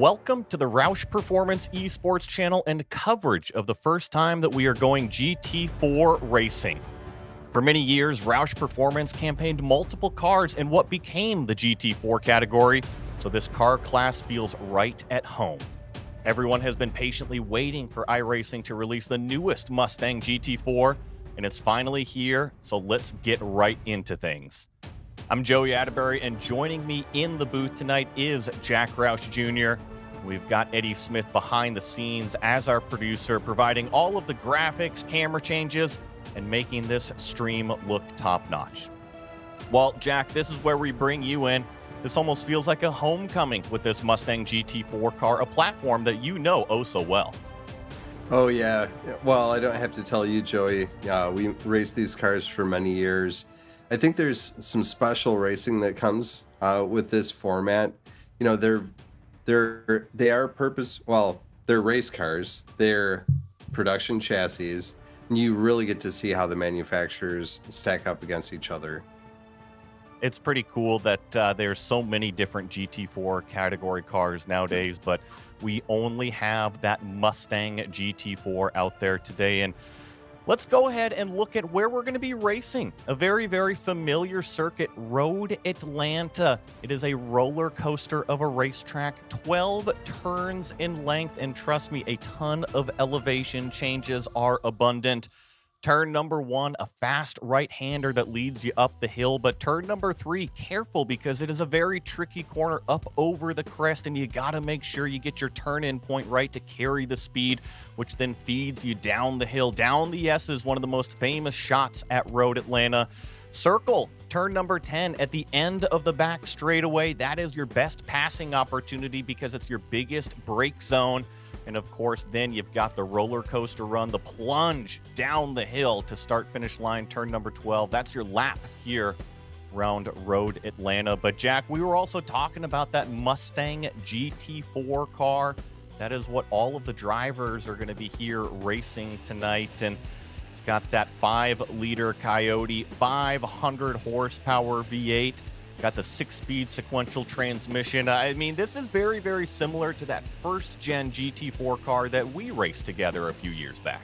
Welcome to the Roush Performance Esports channel and coverage of the first time that we are going GT4 racing. For many years, Roush Performance campaigned multiple cars in what became the GT4 category, so this car class feels right at home. Everyone has been patiently waiting for iRacing to release the newest Mustang GT4, and it's finally here, so let's get right into things. I'm Joey Atterbury, and joining me in the booth tonight is Jack Roush Jr. We've got Eddie Smith behind the scenes as our producer, providing all of the graphics, camera changes, and making this stream look top-notch. Well, Jack, this is where we bring you in. This almost feels like a homecoming with this Mustang GT4 car, a platform that you know oh so well. Oh, yeah. Well, I don't have to tell you, Joey. We raced these cars for many years. I think there's some special racing that comes with this format. You know, they're race cars. They're production chassis, and you really get to see how the manufacturers stack up against each other. It's pretty cool that there's so many different GT4 category cars nowadays, but we only have that Mustang GT4 out there today. And let's go ahead and look at where we're going to be racing. A very, very familiar circuit, Road Atlanta. It is a roller coaster of a racetrack, 12 turns in length, and trust me, a ton of elevation changes are abundant. Turn number 1, a fast right-hander that leads you up the hill, but turn number 3, careful because it is a very tricky corner up over the crest, and you got to make sure you get your turn-in point right to carry the speed, which then feeds you down the hill. Down the S is one of the most famous shots at Road Atlanta. Circle, turn number 10 at the end of the back straightaway. That is your best passing opportunity because it's your biggest brake zone. And of course, then you've got the roller coaster run, the plunge down the hill to start finish line, turn number 12. That's your lap here around Road Atlanta. But Jack, we were also talking about that Mustang GT4 car. That is what all of the drivers are going to be here racing tonight. And it's got that 5-liter Coyote, 500 horsepower V8. Got the 6-speed sequential transmission. I mean, this is very, very similar to that first-gen GT4 car that we raced together a few years back.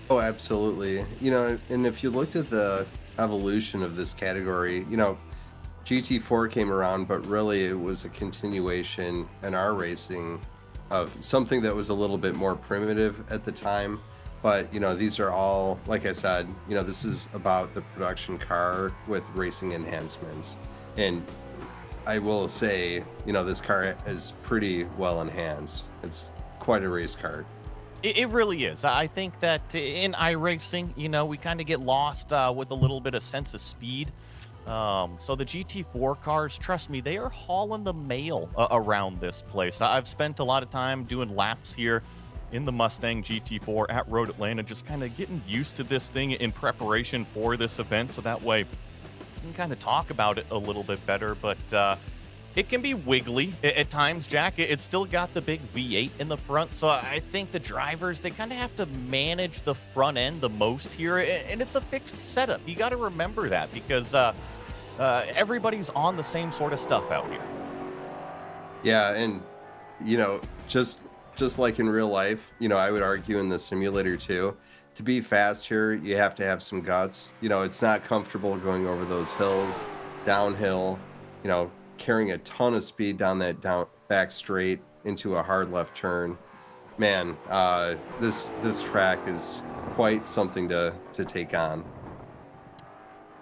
Oh, absolutely. You know, and if you looked at the evolution of this category, you know, GT4 came around, but really it was a continuation in our racing of something that was a little bit more primitive at the time. But, you know, these are all, like I said, you know, this is about the production car with racing enhancements. And I will say, you know, this car is pretty well enhanced. It's quite a race car. It really is. I think that in iRacing, you know, we kind of get lost with a little bit of sense of speed. So the GT4 cars, trust me, they are hauling the mail around this place. I've spent a lot of time doing laps here in the Mustang GT4 at Road Atlanta, just kind of getting used to this thing in preparation for this event, so that way we can kind of talk about it a little bit better. But it can be wiggly at times, Jack. It's still got the big V8 in the front, so I think the drivers, they kind of have to manage the front end the most here, and it's a fixed setup. You got to remember that because everybody's on the same sort of stuff out here. Yeah, and, you know, just like in real life, you know, I would argue in the simulator too, to be fast here, you have to have some guts. You know, it's not comfortable going over those hills, downhill, you know, carrying a ton of speed down that back straight into a hard left turn. Man, this track is quite something to take on.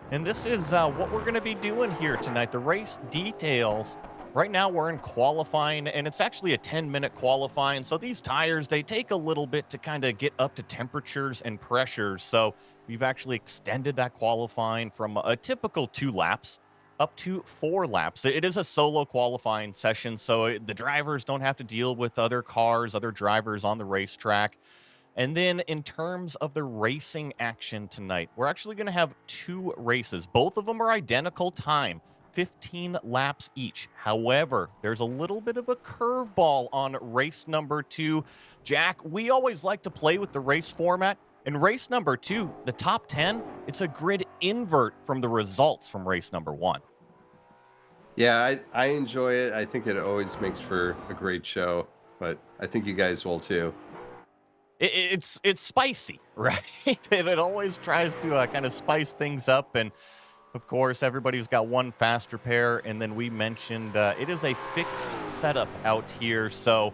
And this is what we're going to be doing here tonight. The race details. Right now we're in qualifying, and it's actually a 10-minute qualifying. So these tires, they take a little bit to kind of get up to temperatures and pressures. So we've actually extended that qualifying from a typical 2 laps up to 4 laps. It is a solo qualifying session, so the drivers don't have to deal with other cars, other drivers on the racetrack. And then in terms of the racing action tonight, we're actually going to have 2 races. Both of them are identical time. 15 laps each. However, there's a little bit of a curveball on race number 2. Jack, we always like to play with the race format. In race number 2, the top 10, it's a grid invert from the results from race number 1. Yeah, I enjoy it. I think it always makes for a great show, but I think you guys will too. It's spicy, right? And it always tries to kind of spice things up. And of course, everybody's got one fast repair. And then we mentioned it is a fixed setup out here. So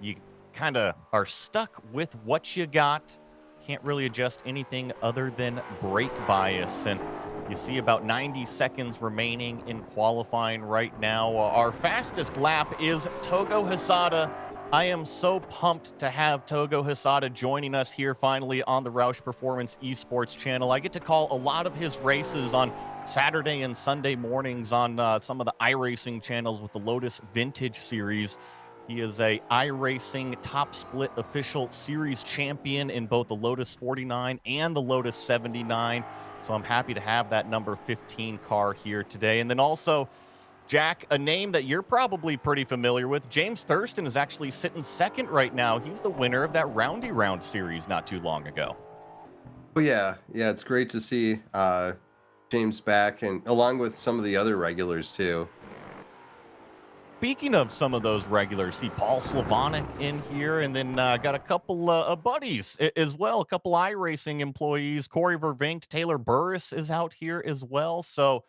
you kind of are stuck with what you got. Can't really adjust anything other than brake bias. And you see about 90 seconds remaining in qualifying right now. Our fastest lap is Togo Hisada. I am so pumped to have Togo Hisada joining us here finally on the Roush Performance Esports channel. I get to call a lot of his races on Saturday and Sunday mornings on some of the iRacing channels with the Lotus Vintage Series. He is a iRacing Top Split official series champion in both the Lotus 49 and the Lotus 79. So I'm happy to have that number 15 car here today. And then also, Jack, a name that you're probably pretty familiar with, James Thurston is actually sitting second right now. He's the winner of that Roundy Round series not too long ago. Oh yeah, yeah, it's great to see James back, and along with some of the other regulars too. Speaking of some of those regulars, see Paul Slavonic in here, and then got a couple of buddies as well, a couple iRacing employees. Corey Vervinkt, Taylor Burris is out here as well. So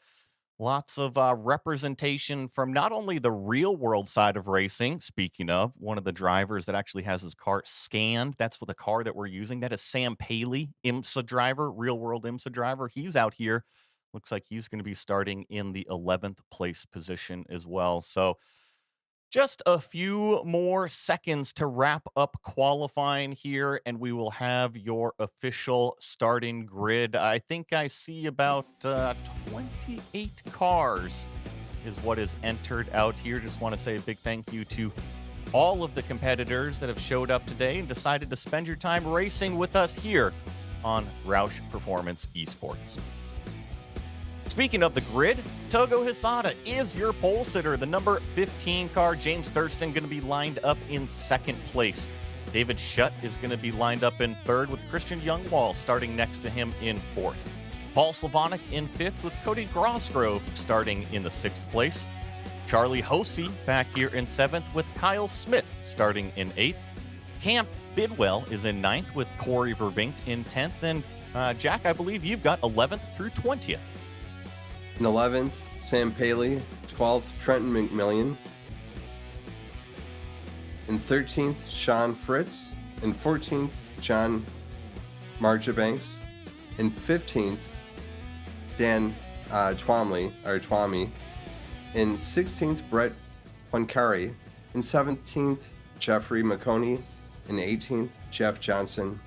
lots of representation from not only the real world side of racing. Speaking of, one of the drivers that actually has his car scanned, that's for the car that we're using. That is Sam Paley, IMSA driver, real world IMSA driver. He's out here. Looks like he's going to be starting in the 11th place position as well. So just a few more seconds to wrap up qualifying here, and we will have your official starting grid. I think I see about 28 cars is what is entered out here. Just want to say a big thank you to all of the competitors that have showed up today and decided to spend your time racing with us here on Roush Performance Esports. Speaking of the grid, Togo Hisada is your pole sitter. The number 15 car, James Thurston, going to be lined up in second place. David Shutt is going to be lined up in third with Christian Youngwall starting next to him in fourth. Paul Slavonic in fifth with Cody Grosgrove starting in the sixth place. Charlie Hosey back here in seventh with Kyle Smith starting in eighth. Camp Bidwell is in ninth with Corey Vervinkt in 10th. And Jack, I believe you've got 11th through 20th. In 11th, Sam Paley. 12th, Trenton McMillian. In 13th, Sean Fritz. In 14th, John Marjabanks. In 15th, Dan Twami. In 16th, Brett Pankari. In 17th, Jeffrey McConey. In 18th, Jeff Johnson.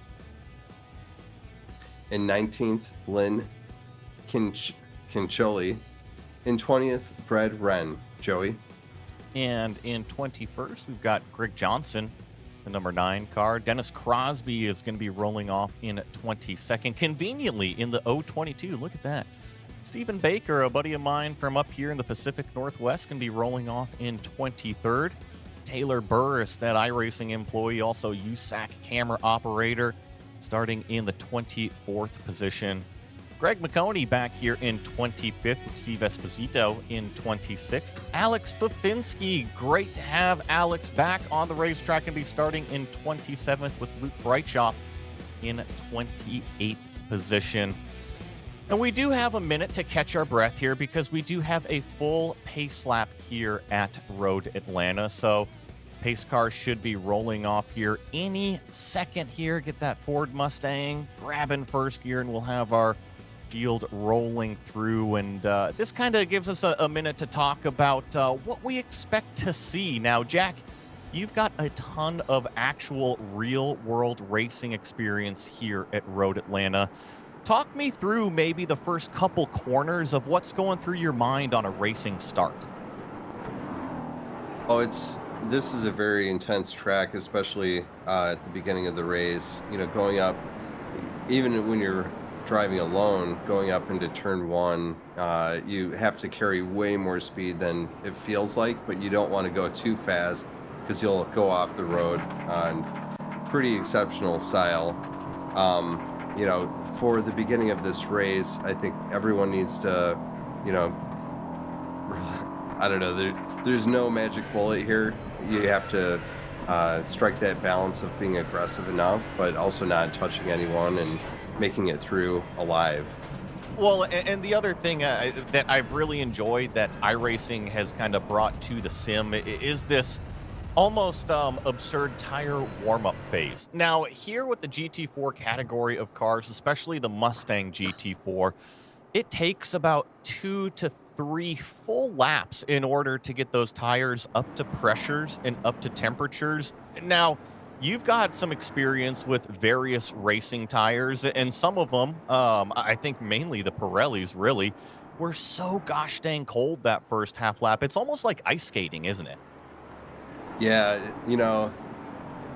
In 19th, Lynn Kincholi. In 20th, Brad Wren. Joey. And in 21st, we've got Greg Johnson, the number 9 car. Dennis Crosby is going to be rolling off in 22nd. Conveniently in the 022. Look at that. Stephen Baker, a buddy of mine from up here in the Pacific Northwest, can be rolling off in 23rd. Taylor Burris, that iRacing employee, also USAC camera operator, starting in the 24th position. Greg McConey back here in 25th with Steve Esposito in 26th. Alex Fafinski, great to have Alex back on the racetrack and be starting in 27th with Luke Brightshaw in 28th position. And we do have a minute to catch our breath here because we do have a full pace lap here at Road Atlanta. So pace car should be rolling off here any second here. Get that Ford Mustang grabbing first gear, and we'll have our field rolling through. And this kind of gives us a minute to talk about what we expect to see. Now, Jack, you've got a ton of actual real world racing experience here at Road Atlanta. Talk me through maybe the first couple corners of what's going through your mind on a racing start. Oh, this is a very intense track, especially at the beginning of the race. You know, going up, even when you're driving alone, going up into turn one, you have to carry way more speed than it feels like, but you don't want to go too fast because you'll go off the road on pretty exceptional style. You know, for the beginning of this race, I think everyone needs to, you know, I don't know. There's no magic bullet here. You have to strike that balance of being aggressive enough, but also not touching anyone and making it through alive. Well, and the other thing that I've really enjoyed that iRacing has kind of brought to the sim is this almost absurd tire warm-up phase. Now, here with the GT4 category of cars, especially the Mustang GT4, it takes about 2 to 3 full laps in order to get those tires up to pressures and up to temperatures. Now, you've got some experience with various racing tires, and some of them, I think mainly the Pirellis, really, were so gosh dang cold that first half lap. It's almost like ice skating, isn't it? Yeah,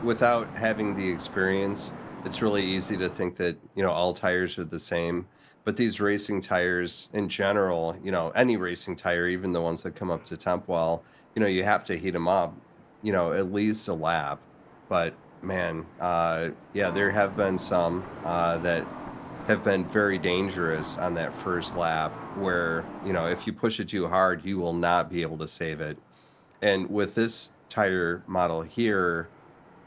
without having the experience, it's really easy to think that, all tires are the same. But these racing tires in general, any racing tire, even the ones that come up to temp well, you have to heat them up, at least a lap. But man, yeah, there have been some that have been very dangerous on that first lap where, if you push it too hard, you will not be able to save it. And with this tire model here,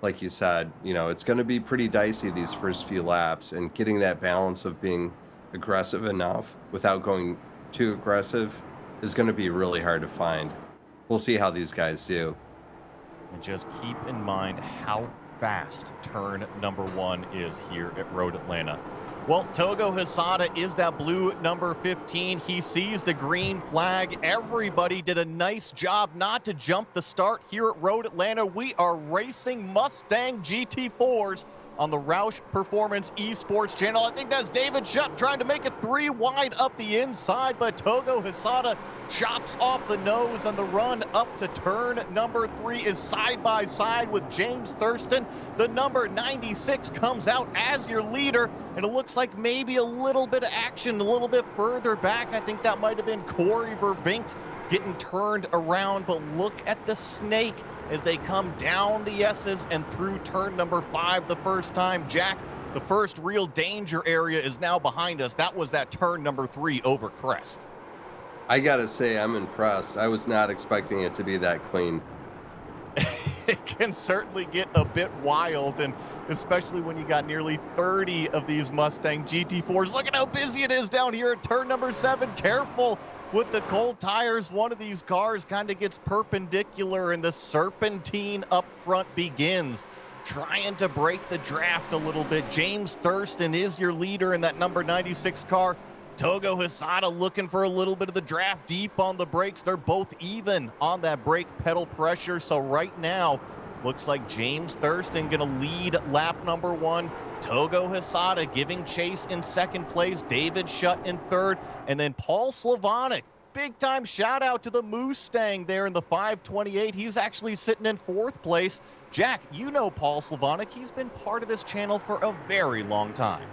like you said, it's going to be pretty dicey these first few laps, and getting that balance of being aggressive enough without going too aggressive is going to be really hard to find. We'll see how these guys do. And just keep in mind how fast turn number 1 is here at Road Atlanta. Well, Togo Hisada is that blue number 15. He sees the green flag. Everybody did a nice job not to jump the start here at Road Atlanta. We are racing Mustang GT4s on the Roush Performance Esports channel. I think that's David Shutt trying to make it 3 wide up the inside, but Togo Hisada chops off the nose, and the run up to turn number 3 is side by side with James Thurston. The number 96 comes out as your leader, and it looks like maybe a little bit of action a little bit further back. I think that might have been Corey Vervinkt getting turned around, but look at the snake as they come down the S's and through turn number 5 the first time. Jack, the first real danger area is now behind us. That was that turn number 3 over crest. I gotta say, I'm impressed. I was not expecting it to be that clean. It can certainly get a bit wild, and especially when you got nearly 30 of these Mustang GT4s. Look at how busy it is down here at turn number 7. Careful with the cold tires. One of these cars kind of gets perpendicular, and the serpentine up front begins. Trying to break the draft a little bit. James Thurston is your leader in that number 96 car. Togo Hisada looking for a little bit of the draft deep on the brakes. They're both even on that brake pedal pressure. So right now, looks like James Thurston going to lead lap number 1. Togo Hisada giving chase in second place. David Shutt in third. And then Paul Slavonic. Big time shout out to the Mustang there in the 528. He's actually sitting in 4th place. Jack, you know Paul Slavonic. He's been part of this channel for a very long time.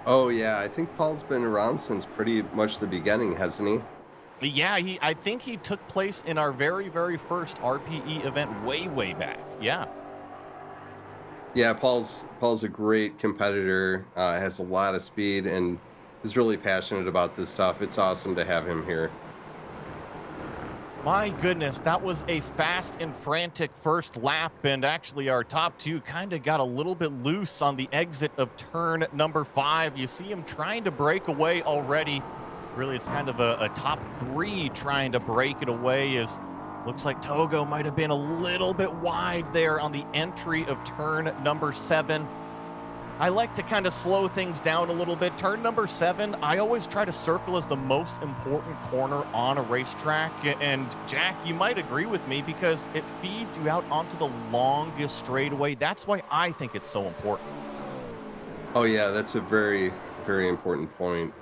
Oh, yeah. I think Paul's been around since pretty much the beginning, hasn't he? Yeah, I think he took place in our very, very first RPE event way back. Yeah. Yeah, Paul's a great competitor, has a lot of speed, and is really passionate about this stuff. It's awesome to have him here. My goodness, that was a fast and frantic first lap, and actually our top 2 kind of got a little bit loose on the exit of turn number 5. You see him trying to break away already. Really, it's kind of a top 3 trying to break it away. As looks like Togo might have been a little bit wide there on the entry of turn number 7. I like to kind of slow things down a little bit. Turn number 7, I always try to circle as the most important corner on a racetrack. And Jack, you might agree with me because it feeds you out onto the longest straightaway. That's why I think it's so important. Oh, yeah, that's a very, very important point.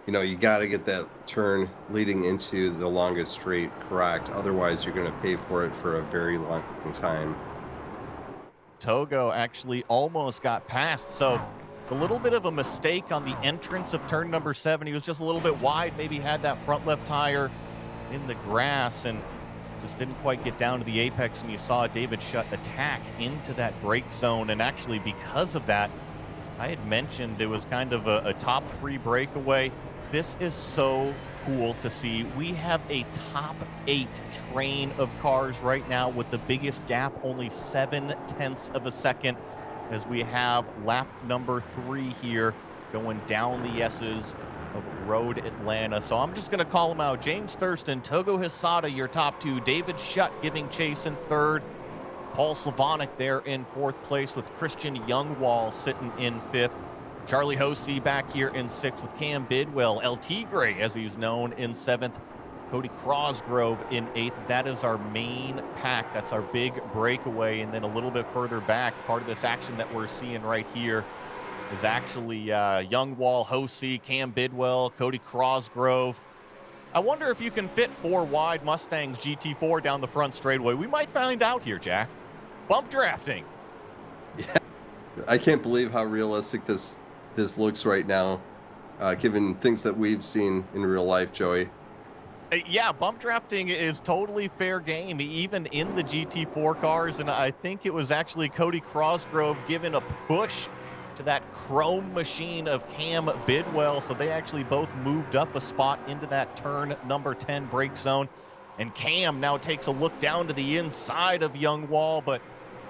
You got to get that turn leading into the longest straight correct. Otherwise, you're going to pay for it for a very long time. Togo actually almost got past. So a little bit of a mistake on the entrance of turn number 7. He was just a little bit wide, maybe had that front left tire in the grass and just didn't quite get down to the apex. And you saw David Shutt attack into that brake zone. And actually because of that, I had mentioned it was kind of a top 3 breakaway. This is so cool to see. We have a top 8 train of cars right now with the biggest gap, only 7/10 of a second, as we have lap number 3 here going down the S's of Road Atlanta. So I'm just going to call them out. James Thurston, Togo Hisada, your top 2. David Shutt giving chase in 3rd. Paul Slavonic there in 4th place with Christian Youngwall sitting in 5th. Charlie Hosey back here in 6th with Cam Bidwell. El Tigre, as he's known, in 7th. Cody Crosgrove in 8th. That is our main pack. That's our big breakaway. And then a little bit further back, part of this action that we're seeing right here is actually Youngwall, Hosey, Cam Bidwell, Cody Crosgrove. I wonder if you can fit 4 wide Mustangs GT4 down the front straightaway. We might find out here, Jack. Bump drafting. Yeah, I can't believe how realistic this looks right now, given things that we've seen in real life, Joey. Yeah, bump drafting is totally fair game, even in the GT4 cars, and I think it was actually Cody Crosgrove giving a push to that chrome machine of Cam Bidwell, so they actually both moved up a spot into that turn number 10 break zone, and Cam now takes a look down to the inside of Youngwall, but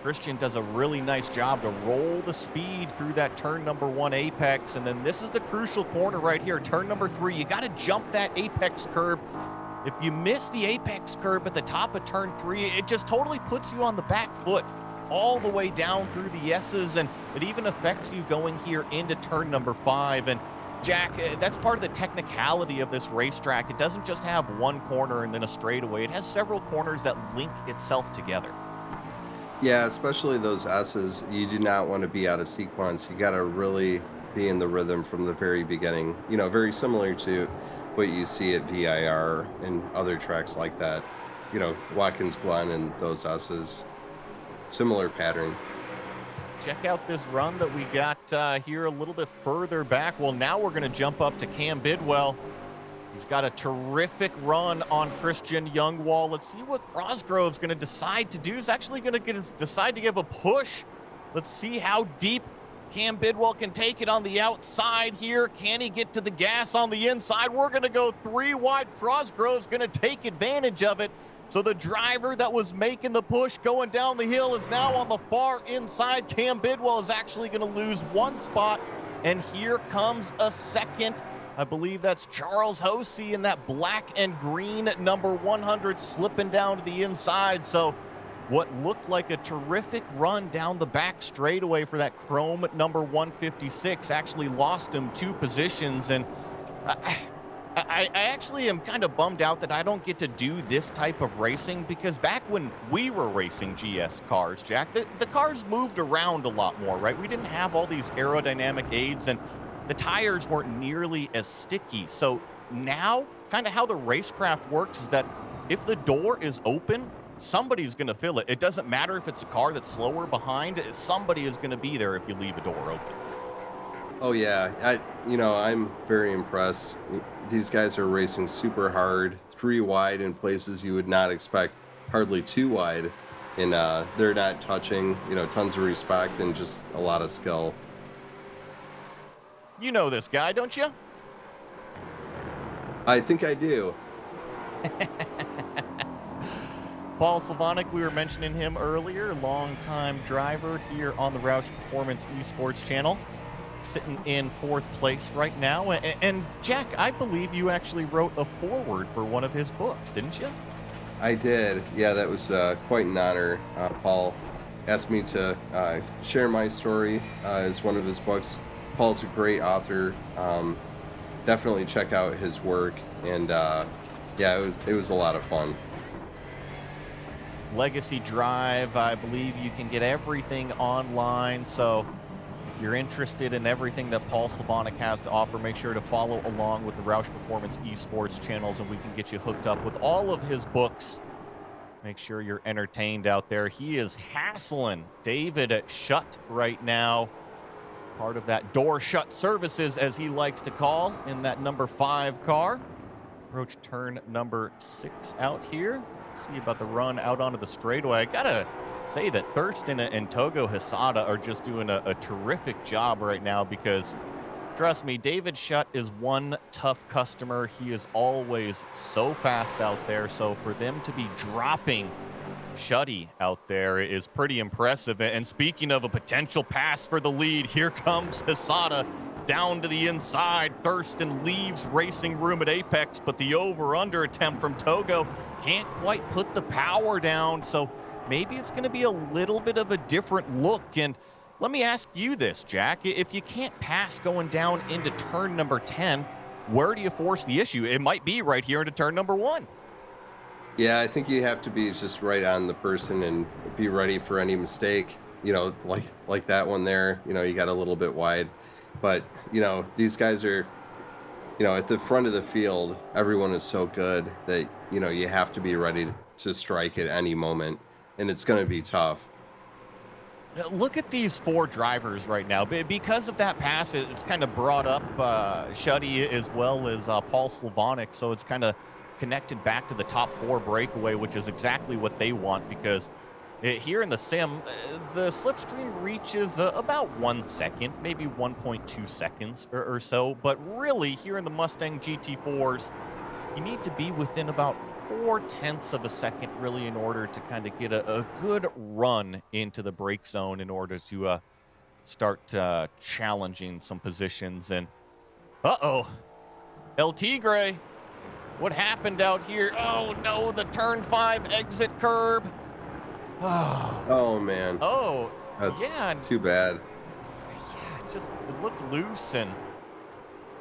Christian does a really nice job to roll the speed through that turn number 1 apex. And then this is the crucial corner right here, turn number 3. You got to jump that apex curb. If you miss the apex curb at the top of turn 3, it just totally puts you on the back foot all the way down through the S's, and it even affects you going here into turn number 5. And Jack, that's part of the technicality of this racetrack. It doesn't just have one corner and then a straightaway. It has several corners that link itself together. Yeah, especially those S's, you do not want to be out of sequence. You got to really be in the rhythm from the very beginning. You know, very similar to what you see at VIR and other tracks like that. You know, Watkins Glen and those S's. Similar pattern. Check out this run that we got here a little bit further back. Well, now we're going to jump up to Cam Bidwell. He's got a terrific run on Christian Youngwall. Let's see what Crosgrove's going to decide to do. He's actually going to decide to give a push. Let's see how deep Cam Bidwell can take it on the outside here. Can he get to the gas on the inside? We're going to go 3 wide. Crosgrove's going to take advantage of it. So the driver that was making the push going down the hill is now on the far inside. Cam Bidwell is actually going to lose 1 spot. And here comes a second. I believe that's Charles Hosey in that black and green number 100 slipping down to the inside. So what looked like a terrific run down the back straightaway for that chrome number 156 actually lost him 2 positions. And I actually am kind of bummed out that I don't get to do this type of racing, because back when we were racing GS cars, Jack, the cars moved around a lot more, right? We didn't have all these aerodynamic aids, and the tires weren't nearly as sticky. So now, kind of how the racecraft works is that if the door is open, somebody's going to fill it. It doesn't matter if it's a car that's slower behind, somebody is going to be there if you leave a door open. Oh yeah, I'm very impressed. These guys are racing super hard, 3 wide in places you would not expect, hardly 2 wide, and they're not touching. Tons of respect and just a lot of skill. You know this guy, don't you? I think I do. Paul Slavonic, we were mentioning him earlier, longtime driver here on the Roush Performance Esports channel, sitting in 4th place right now. And Jack, I believe you actually wrote a foreword for one of his books, didn't you? I did. Yeah, that was quite an honor. Paul asked me to share my story as one of his books. Paul's a great author. Definitely check out his work. And yeah, it was a lot of fun. Legacy Drive, I believe you can get everything online. So if you're interested in everything that Paul Slavonic has to offer, make sure to follow along with the Roush Performance Esports channels, and we can get you hooked up with all of his books. Make sure you're entertained out there. He is hassling David Shutt right now. Part of that door shut services, as he likes to call, in that number 5 car. Approach turn number 6 out here. Let's see about the run out onto the straightaway. I gotta say that Thurston and Togo Hisada are just doing a terrific job right now, because Trust me, David Shutt is one tough customer. He is always so fast out there. So for them to be dropping Shuddy out there is pretty impressive. And speaking of a potential pass for the lead, here comes Hisada down to the inside. Thurston leaves racing room at Apex, but the over-under attempt from Togo can't quite put the power down. So maybe it's going to be a little bit of a different look. And let me ask you this, Jack. If you can't pass going down into turn number 10, where do you force the issue? It might be right here into turn number 1. Yeah, I think you have to be just right on the person and be ready for any mistake. You know, like that one there. You know, you got a little bit wide, but you know these guys are, you know, at the front of the field. Everyone is so good that you know you have to be ready to strike at any moment, and it's going to be tough. Look at these 4 drivers right now. Because of that pass, it's kind of brought up Shuddy as well as Paul Slavonic. So it's kind of connected back to the top 4 breakaway, which is exactly what they want because here in the sim, the slipstream reaches about 1 second, maybe 1.2 seconds or so. But really, here in the Mustang GT4s, you need to be within about 0.4 of a second really in order to kind of get a good run into the brake zone in order to start challenging some positions. And El Tigre, what happened out here? Oh no, the turn 5 exit curb. Oh man, Oh that's yeah, too bad. yeah, it looked loose, and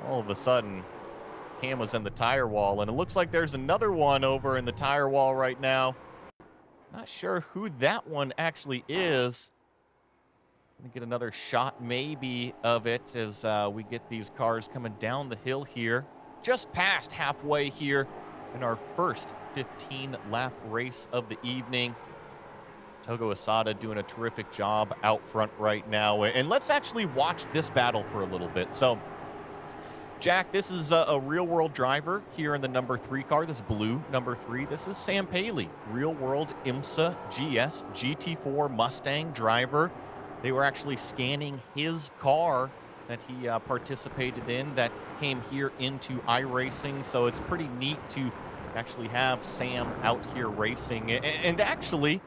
all of a sudden Cam was in the tire wall, and it looks like there's another one over in the tire wall right now. Not sure who that one actually is. Gonna get another shot maybe of it as we get these cars coming down the hill here. Just past halfway here in our first 15-lap race of the evening. Togo Asada doing a terrific job out front right now. And let's actually watch this battle for a little bit. So, Jack, this is a real-world driver here in the number 3 car. This blue number 3. This is Sam Paley, real-world IMSA GS GT4 Mustang driver. They were actually scanning his car that he participated in that came here into iRacing. So it's pretty neat to actually have Sam out here racing. And actually,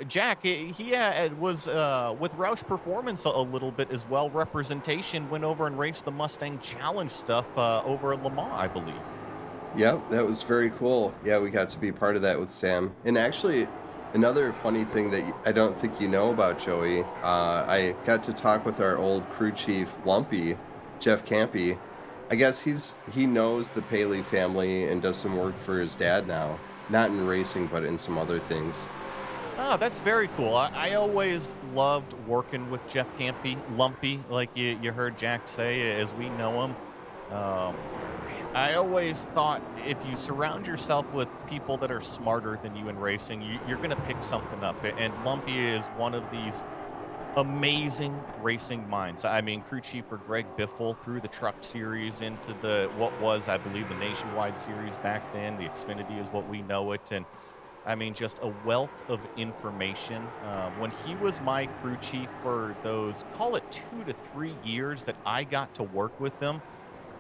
Jack, he was with Roush Performance a little bit as well. Representation went over and raced the Mustang Challenge stuff over at Le Mans, I believe. Yep, that was very cool. Yeah, we got to be part of that with Sam. And actually, another funny thing that I don't think you know about Joey, I got to talk with our old crew chief, Lumpy, Jeff Campy. I guess he knows the Paley family and does some work for his dad now. Not in racing, but in some other things. Oh, that's very cool. I always loved working with Jeff Campy, Lumpy, like you heard Jack say, as we know him. I always thought if you surround yourself with people that are smarter than you in racing, you're going to pick something up. And Lumpy is one of these amazing racing minds. I mean, crew chief for Greg Biffle through the truck series into what was, I believe, the Nationwide series back then. The Xfinity is what we know it. And I mean, just a wealth of information. When he was my crew chief for those, call it 2 to 3 years that I got to work with them,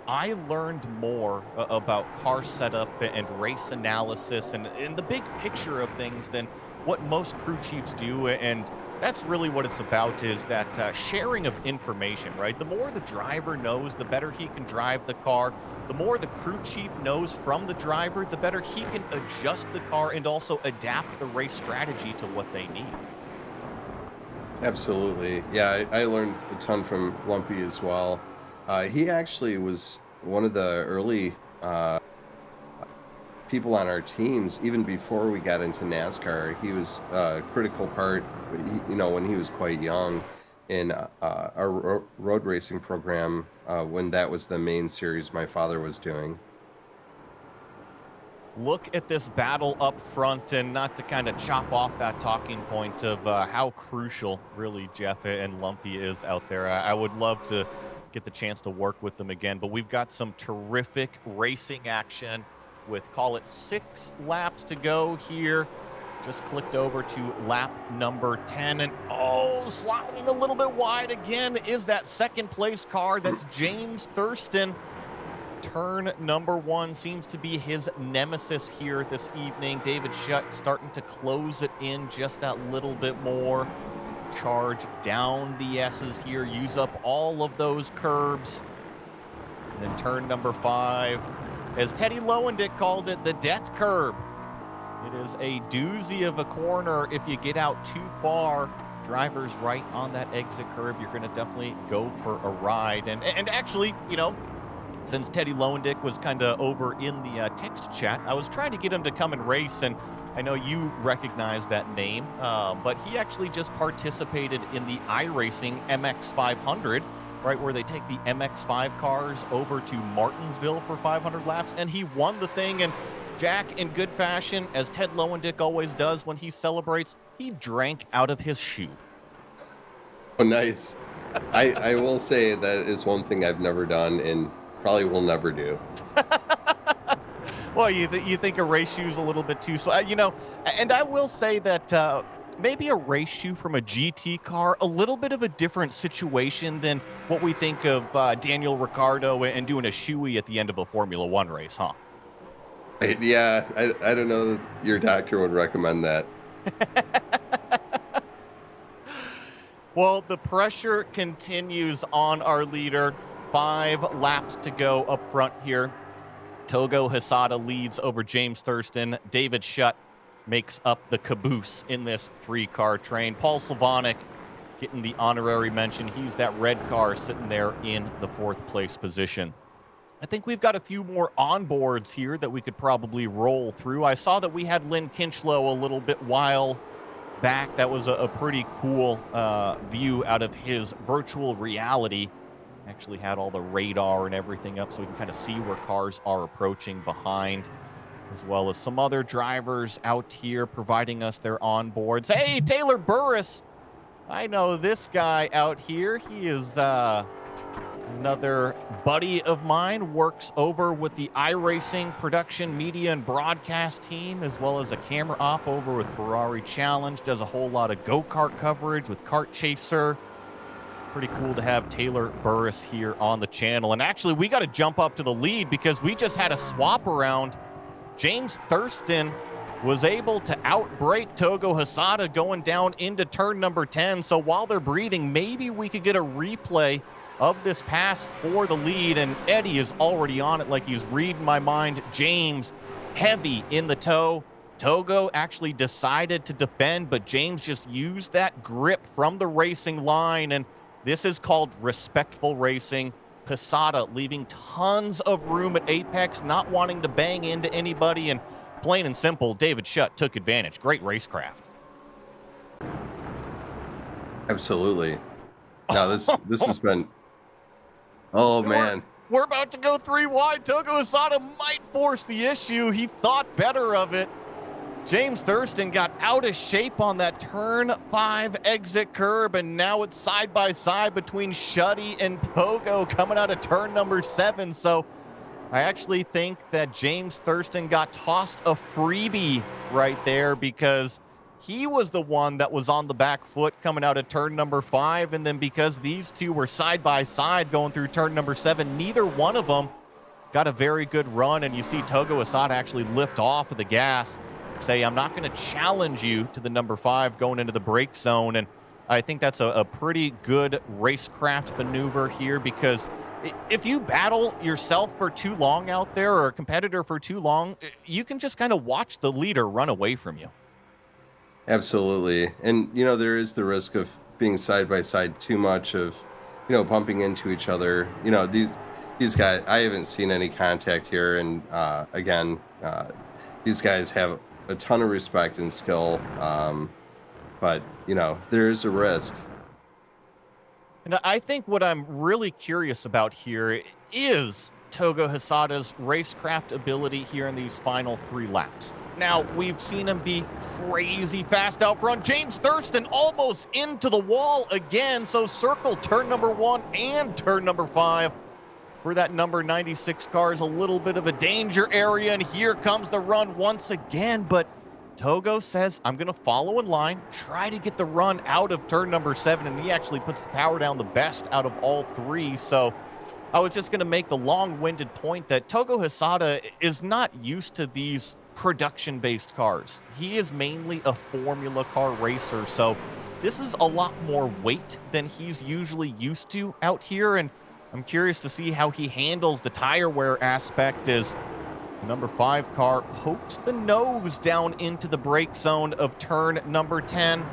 I learned more about car setup and race analysis and the big picture of things than what most crew chiefs do. And that's really what it's about, is that sharing of information, right? The more the driver knows, the better he can drive the car. The more the crew chief knows from the driver, the better he can adjust the car and also adapt the race strategy to what they need. Absolutely. Yeah, I learned a ton from Lumpy as well. He actually was one of the early people on our teams, even before we got into NASCAR. He was a critical part, you know, when he was quite young in our road racing program when that was the main series my father was doing. Look at this battle up front, and not to kind of chop off that talking point of how crucial really Jeff and Lumpy is out there. I would love to get the chance to work with them again, but we've got some terrific racing action with, call it, 6 laps to go here just clicked over to lap number 10, and sliding a little bit wide again is that second place car. That's James Thurston. Turn number 1 seems to be his nemesis here this evening. David Shutt starting to close it in just that little bit more. Charge down the S's here, use up all of those curbs. And then turn number 5, as Teddy Lowendick called it, the death curb. It is a doozy of a corner. If you get out too far, drivers right on that exit curb, you're going to definitely go for a ride. And actually, you know, since Teddy Lowendick was kind of over in the text chat, I was trying to get him to come and race, and I know you recognize that name, but he actually just participated in the iRacing MX500, right, where they take the MX5 cars over to Martinsville for 500 laps, and he won the thing. And Jack, in good fashion, as Ted Lowendick always does when he celebrates, he drank out of his shoe. Oh, nice. I will say that is one thing I've never done and probably will never do. Well, you think a race shoe is a little bit too slow, you know, and I will say that maybe a race shoe from a GT car, a little bit of a different situation than what we think of Daniel Ricciardo and doing a shoey at the end of a Formula One race, huh? Yeah, I don't know that your doctor would recommend that. Well, the pressure continues on our leader. 5 laps to go up front here. Togo Hisada leads over James Thurston. David Shutt makes up the caboose in this 3-car train. Paul Slavonic getting the honorary mention. He's that red car sitting there in the 4th place position. I think we've got a few more onboards here that we could probably roll through. I saw that we had Lynn Kinchlow a little bit while back. That was a pretty cool view out of his virtual reality. Actually had all the radar and everything up so we can kind of see where cars are approaching behind, as well as some other drivers out here providing us their onboards. Hey, Taylor Burris. I know this guy out here. He is another buddy of mine, works over with the iRacing production, media, and broadcast team, as well as a camera op over with Ferrari Challenge, does a whole lot of go-kart coverage with Kart Chaser. Pretty cool to have Taylor Burris here on the channel. And actually, we got to jump up to the lead because we just had a swap around. James Thurston was able to outbrake Togo Hisada going down into turn number 10. So while they're breathing, maybe we could get a replay of this pass for the lead. And Eddie is already on it like he's reading my mind. James heavy in the toe. Togo actually decided to defend, but James just used that grip from the racing line, and this is called respectful racing. Hisada leaving tons of room at apex, not wanting to bang into anybody, and plain and simple, David Shutt took advantage. Great racecraft. Absolutely. Now this has been. Oh man. We're about to go 3 wide. Togo Hisada might force the issue. He thought better of it. James Thurston got out of shape on that turn 5 exit curb, and now it's side by side between Shuddy and Togo coming out of turn number 7. So I actually think that James Thurston got tossed a freebie right there because he was the one that was on the back foot coming out of turn number 5. And then because these two were side by side going through turn number 7, neither one of them got a very good run. And you see Togo Hisada actually lift off of the gas, say, I'm not going to challenge you to the number 5 going into the brake zone. And I think that's a pretty good racecraft maneuver here, because if you battle yourself for too long out there, or a competitor for too long, you can just kind of watch the leader run away from you. Absolutely. And, you know, there is the risk of being side by side too much, of, you know, bumping into each other. You know, these guys, I haven't seen any contact here. And again, these guys have a ton of respect and skill. But, you know, there is a risk. And I think what I'm really curious about here is Togo Hisada's racecraft ability here in these final 3 laps. Now, we've seen him be crazy fast out front. James Thurston almost into the wall again. So circle turn number 1 and turn number 5 for that number 96 car is a little bit of a danger area. And here comes the run once again. But Togo says, I'm going to follow in line, try to get the run out of turn number 7, and he actually puts the power down the best out of all 3. So I was just going to make the long-winded point that Togo Hisada is not used to these production-based cars. He is mainly a formula car racer, so this is a lot more weight than he's usually used to out here, and I'm curious to see how he handles the tire wear aspect as the number 5 car pokes the nose down into the brake zone of turn number 10.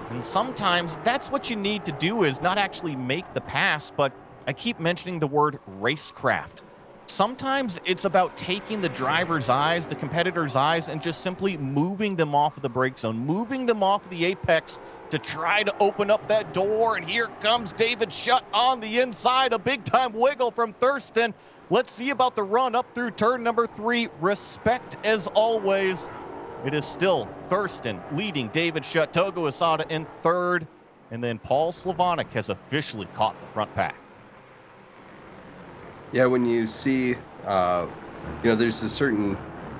And sometimes that's what you need to do, is not actually make the pass, but I keep mentioning the word racecraft. Sometimes it's about taking the driver's eyes, the competitor's eyes, and just simply moving them off of the brake zone, moving them off of the apex to try to open up that door. And here comes David Shutt on the inside, a big-time wiggle from Thurston. Let's see about the run up through turn number 3. Respect as always. It is still Thurston leading David Shutt, Togo Hisada in 3rd, and then Paul Slavonic has officially caught the front pack. Yeah, when you see, there's a certain,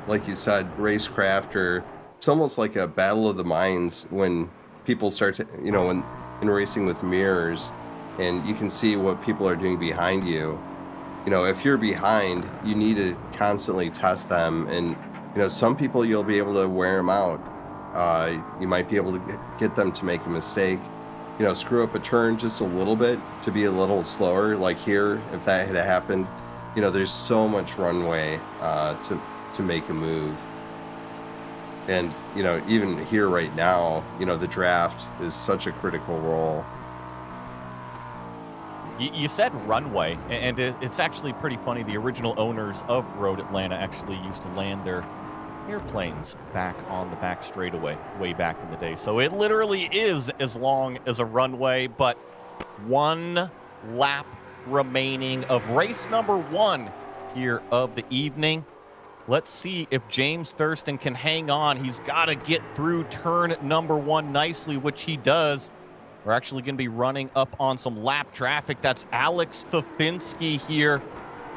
like you said, racecraft, or it's almost like a battle of the minds when people start to, when in racing with mirrors, and you can see what people are doing behind you. If you're behind, you need to constantly test them, and some people you'll be able to wear them out. You might be able to get them to make a mistake, screw up a turn just a little bit to be a little slower. Like here, if that had happened, there's so much runway to make a move. And even here right now, the draft is such a critical role. You said runway, and it's actually pretty funny. The original owners of Road Atlanta actually used to land their airplanes back on the back straightaway way back in the day. So it literally is as long as a runway, but 1 lap remaining of race number 1 here of the evening. Let's see if James Thurston can hang on. He's got to get through turn number 1 nicely, which he does. We're actually going to be running up on some lap traffic. That's Alex Fafinski here.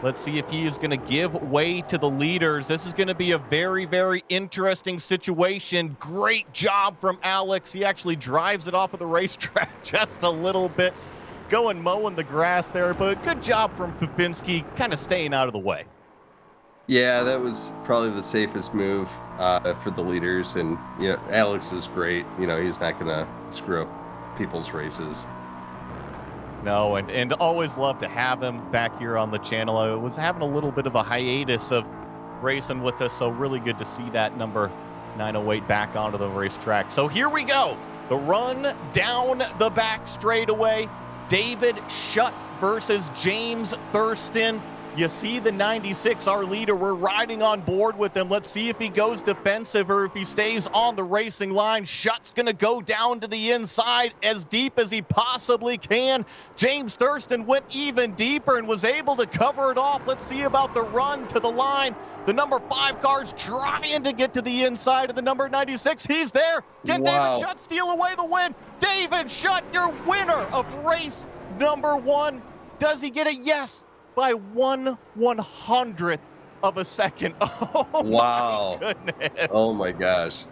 Let's see if he is going to give way to the leaders. This is going to be a very, very interesting situation. Great job from Alex. He actually drives it off of the racetrack just a little bit, going mowing the grass there. But good job from Fafinski, kind of staying out of the way. Yeah, that was probably the safest move for the leaders. And, Alex is great. He's not going to screw up people's races. No, and always love to have him back here on the channel. I was having a little bit of a hiatus of racing with us, so really good to see that number 908 back onto the racetrack. So here we go. The run down the back straightaway. David Shutt versus James Thurston. You see the 96, our leader. We're riding on board with him. Let's see if he goes defensive or if he stays on the racing line. Shutt's going to go down to the inside as deep as he possibly can. James Thurston went even deeper and was able to cover it off. Let's see about the run to the line. The number 5 car's trying to get to the inside of the number 96. He's there. Can David Shutt steal away the win? David Shutt, your winner of race number 1. Does he get it? Yes. By 1/100th of a second. Oh, wow. My goodness. Oh, my gosh.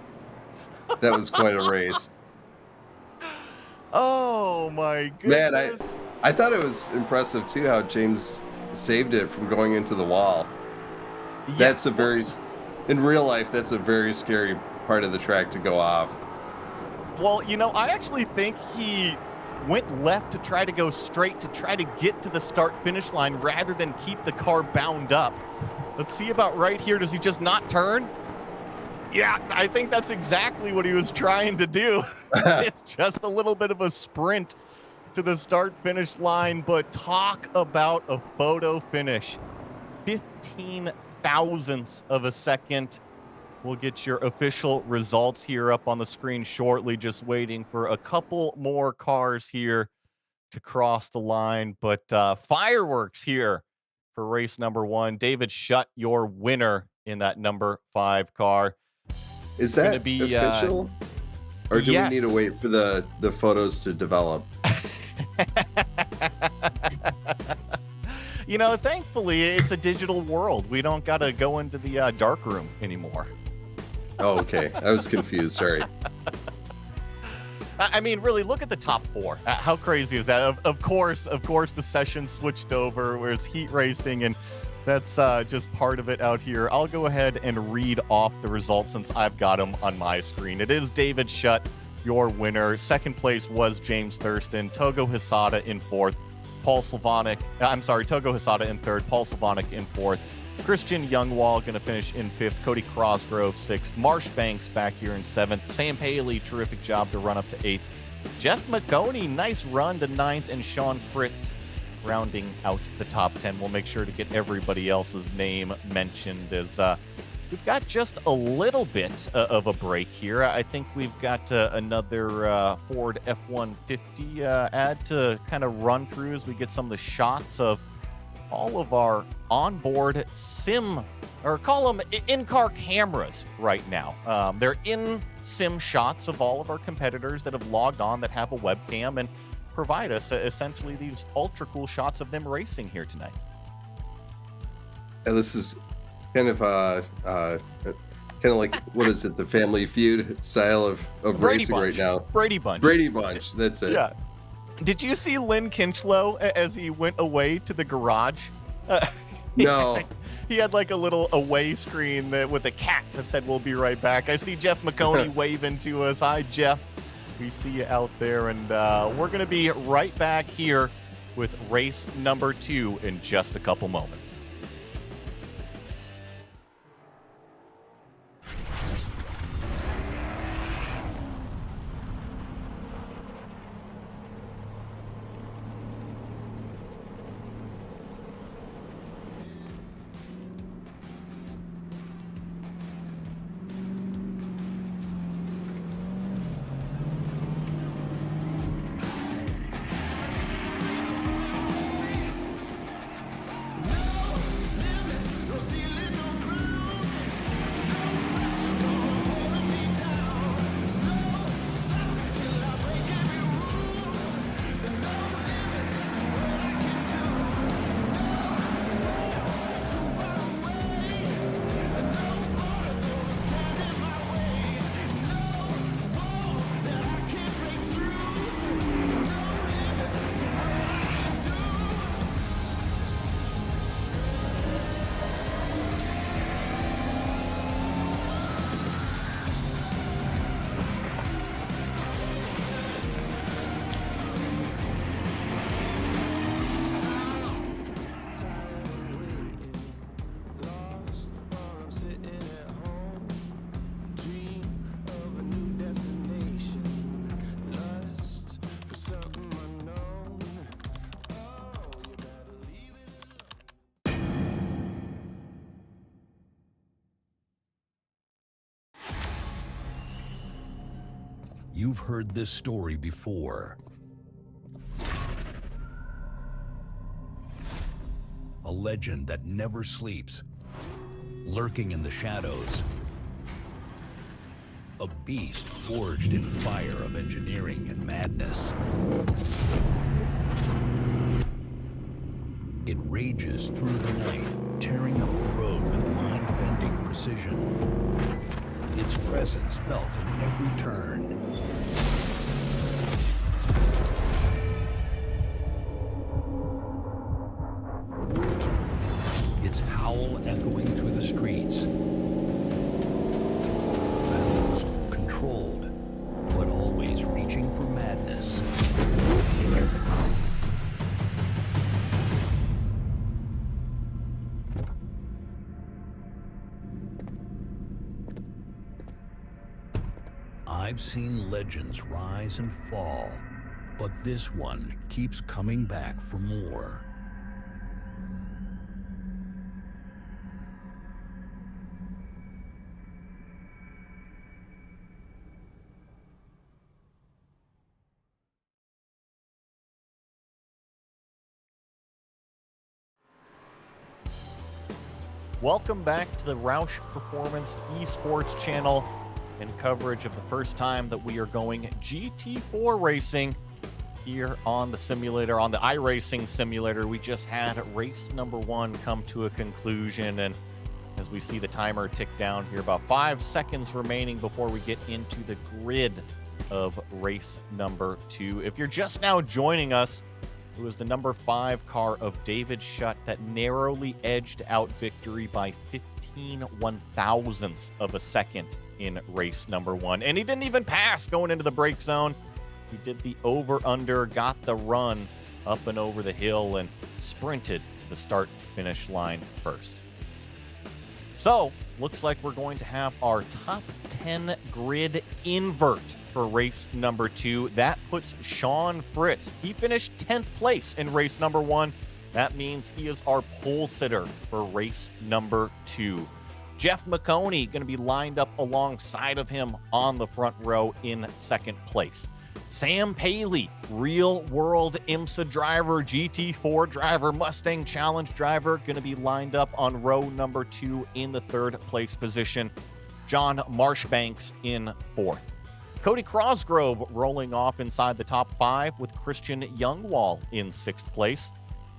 That was quite a race. Oh, my goodness. Man, I thought it was impressive, too, how James saved it from going into the wall. Yeah. That's in real life, that's a very scary part of the track to go off. Well, I actually think he went left to try to go straight to try to get to the start-finish line rather than keep the car bound up. Let's see about right here. Does he just not turn? Yeah, I think that's exactly what he was trying to do. It's just a little bit of a sprint to the start-finish line, but talk about a photo finish. 15 thousandths of a second. We'll get your official results here up on the screen shortly, just waiting for a couple more cars here to cross the line. But fireworks here for race number 1. David Shutt, your winner in that number 5 car. Is that be, official? Or do we need to wait for the photos to develop? Thankfully, it's a digital world. We don't got to go into the dark room anymore. Oh, okay. I was confused. Sorry. I mean, really, look at the top four. How crazy is that? Of course, the session switched over where it's heat racing, and that's just part of it out here. I'll go ahead and read off the results since I've got them on my screen. It is David Shutt, your winner. Second place was James Thurston. Togo Hisada in fourth. Togo Hisada in third. Paul Slavonic in fourth. Christian Youngwall going to finish in fifth. Cody Crossgrove sixth. Marsh Banks back here in seventh. Sam Haley, terrific job to run up to eighth. Jeff McConey, nice run to ninth. And Sean Fritz rounding out the top 10. We'll make sure to get everybody else's name mentioned as we've got just a little bit of a break here. I think we've got another Ford F-150 ad to kind of run through as we get some of the shots of all of our onboard sim, or call them in-car cameras right now. They're in-sim shots of all of our competitors that have logged on that have a webcam and provide us essentially these ultra cool shots of them racing here tonight. And this is kind of like, what is it, the Family Feud style of racing right now. Brady Bunch. That's it. Yeah. Did you see Lynn Kinchlow as he went away to the garage? No. He had like a little away screen with a cat that said, "We'll be right back." I see Jeff McConey waving to us. Hi, Jeff. We see you out there. And we're going to be right back here with race number 2 in just a couple moments. You've heard this story before. A legend that never sleeps, lurking in the shadows. A beast forged in fire of engineering and madness. It rages through the night, tearing up the road with mind-bending precision. Its presence felt in every turn. Its howl echoing through the streets. Balanced, controlled, but always reaching for madness. I've seen legends rise and fall, but this one keeps coming back for more. Welcome back to the Roush Performance Esports channel and coverage of the first time that we are going GT4 racing here on the simulator, on the iRacing simulator. We just had race number 1 come to a conclusion, and as we see the timer tick down here. About 5 seconds remaining before we get into the grid of race number 2. If you're just now joining us, it was the number 5 car of David Schutt that narrowly edged out victory by 15 one-thousandths of a second in race number 1. And he didn't even pass going into the brake zone. He did the over-under, got the run up and over the hill, and sprinted to the start-finish line first. So, looks like we're going to have our top 10 grid invert for race number 2. That puts Sean Fritz. He finished 10th place in race number 1. That means he is our pole sitter for race number 2. Jeff McConey going to be lined up alongside of him on the front row in second place. Sam Paley, real-world IMSA driver, GT4 driver, Mustang Challenge driver, going to be lined up on row number 2 in the third place position. John Marshbanks in fourth. Cody Crosgrove rolling off inside the top 5 with Christian Youngwall in 6th place.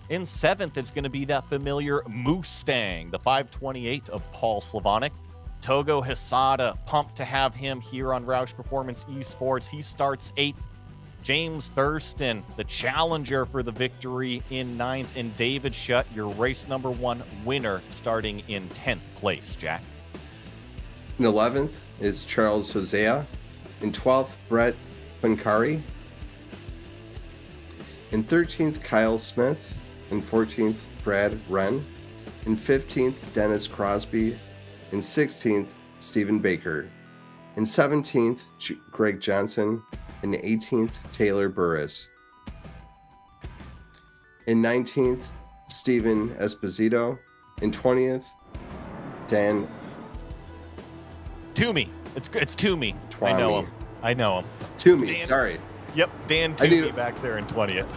In 7th, it's going to be that familiar Mustang, the 528 of Paul Slavonic. Togo Hisada, pumped to have him here on Roush Performance Esports. He starts 8th. James Thurston, the challenger for the victory in 9th. And David Schutt, your race number 1 winner, starting in 10th place, Jack. In 11th is Charles Hosea. In 12th, Brett Pancari. In 13th, Kyle Smith. In 14th, Brad Wren. In 15th, Dennis Crosby. In 16th, Stephen Baker. In 17th, Greg Johnson. In 18th, Taylor Burris. In 19th, Steven Esposito. In 20th, Dan Toomey. It's Toomey. Twami. I know him. Toomey, sorry. Yep, Dan Toomey back there in 20th.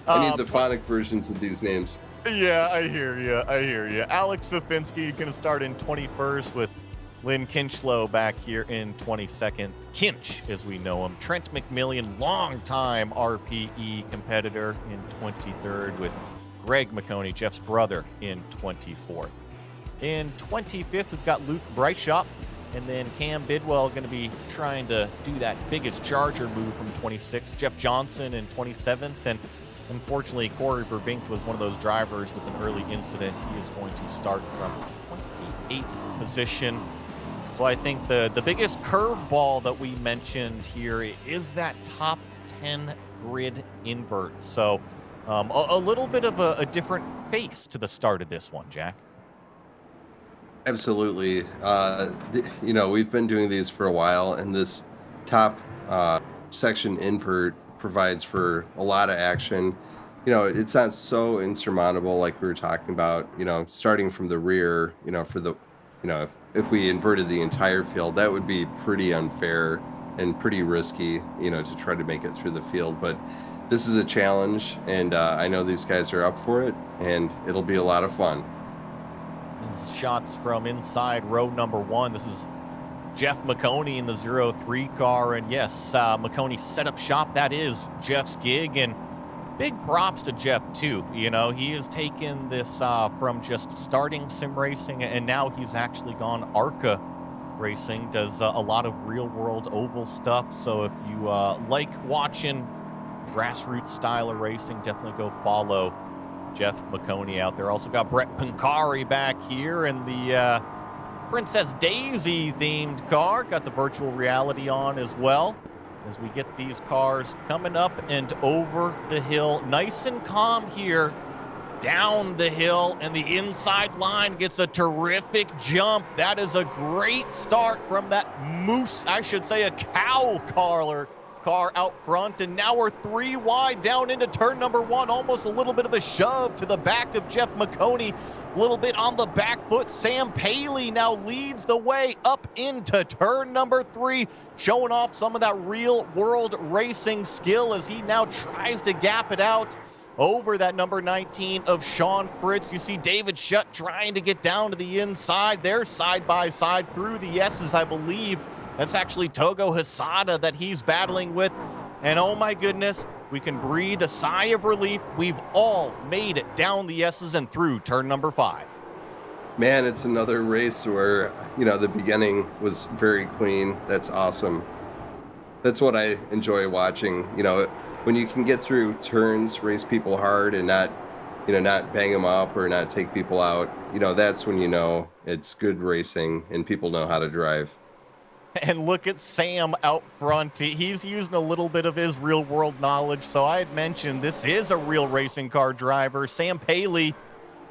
I need the phonic versions of these names. Yeah, I hear you. Alex Fafinski going to start in 21st with Lynn Kinchlow back here in 22nd. Kinch, as we know him. Trent McMillian, longtime RPE competitor, in 23rd with Greg McConey, Jeff's brother, in 24th. In 25th, we've got Luke Brightshop, and then Cam Bidwell going to be trying to do that biggest charger move from 26th. Jeff Johnson in 27th, and unfortunately, Corey Vervinkt was one of those drivers with an early incident. He is going to start from 28th position. So I think the biggest curveball that we mentioned here is that top 10 grid invert. So a little bit of a different face to the start of this one, Jack. Absolutely. We've been doing these for a while, and this top section invert provides for a lot of action. It's not so insurmountable like we were talking about, starting from the rear, if we inverted the entire field, that would be pretty unfair and pretty risky, to try to make it through the field. But this is a challenge, and I know these guys are up for it, and it'll be a lot of fun. Shots from inside row number 1. This is Jeff McConey in the 03 car. And yes, McConey set up shop. That is Jeff's gig. And big props to Jeff, too. He has taken this from just starting sim racing, and now he's actually gone ARCA racing, does a lot of real-world oval stuff. So if you like watching grassroots style of racing, definitely go follow Jeff McConey out there. Also got Brett Pancari back here in the Princess Daisy themed car. Got the virtual reality on as well, as we get these cars coming up and over the hill. Nice and calm here down the hill, and the inside line gets a terrific jump. That is a great start from that a cow car out front, and now we're 3 wide down into turn number 1. Almost a little bit of a shove to the back of Jeff McConey, a little bit on the back foot. Sam Paley now leads the way up into turn number 3, showing off some of that real world racing skill as he now tries to gap it out over that number 19 of Sean Fritz. You see David Schutt trying to get down to the inside. They're side by side through the S's, I believe. That's actually Togo Hisada that he's battling with. And oh my goodness, we can breathe a sigh of relief. We've all made it down the S's and through turn number 5. Man, it's another race where, the beginning was very clean. That's awesome. That's what I enjoy watching. When you can get through turns, race people hard and not bang them up or not take people out, that's when it's good racing and people know how to drive. And look at Sam out front. He's using a little bit of his real world knowledge. So I had mentioned this is a real racing car driver. Sam Paley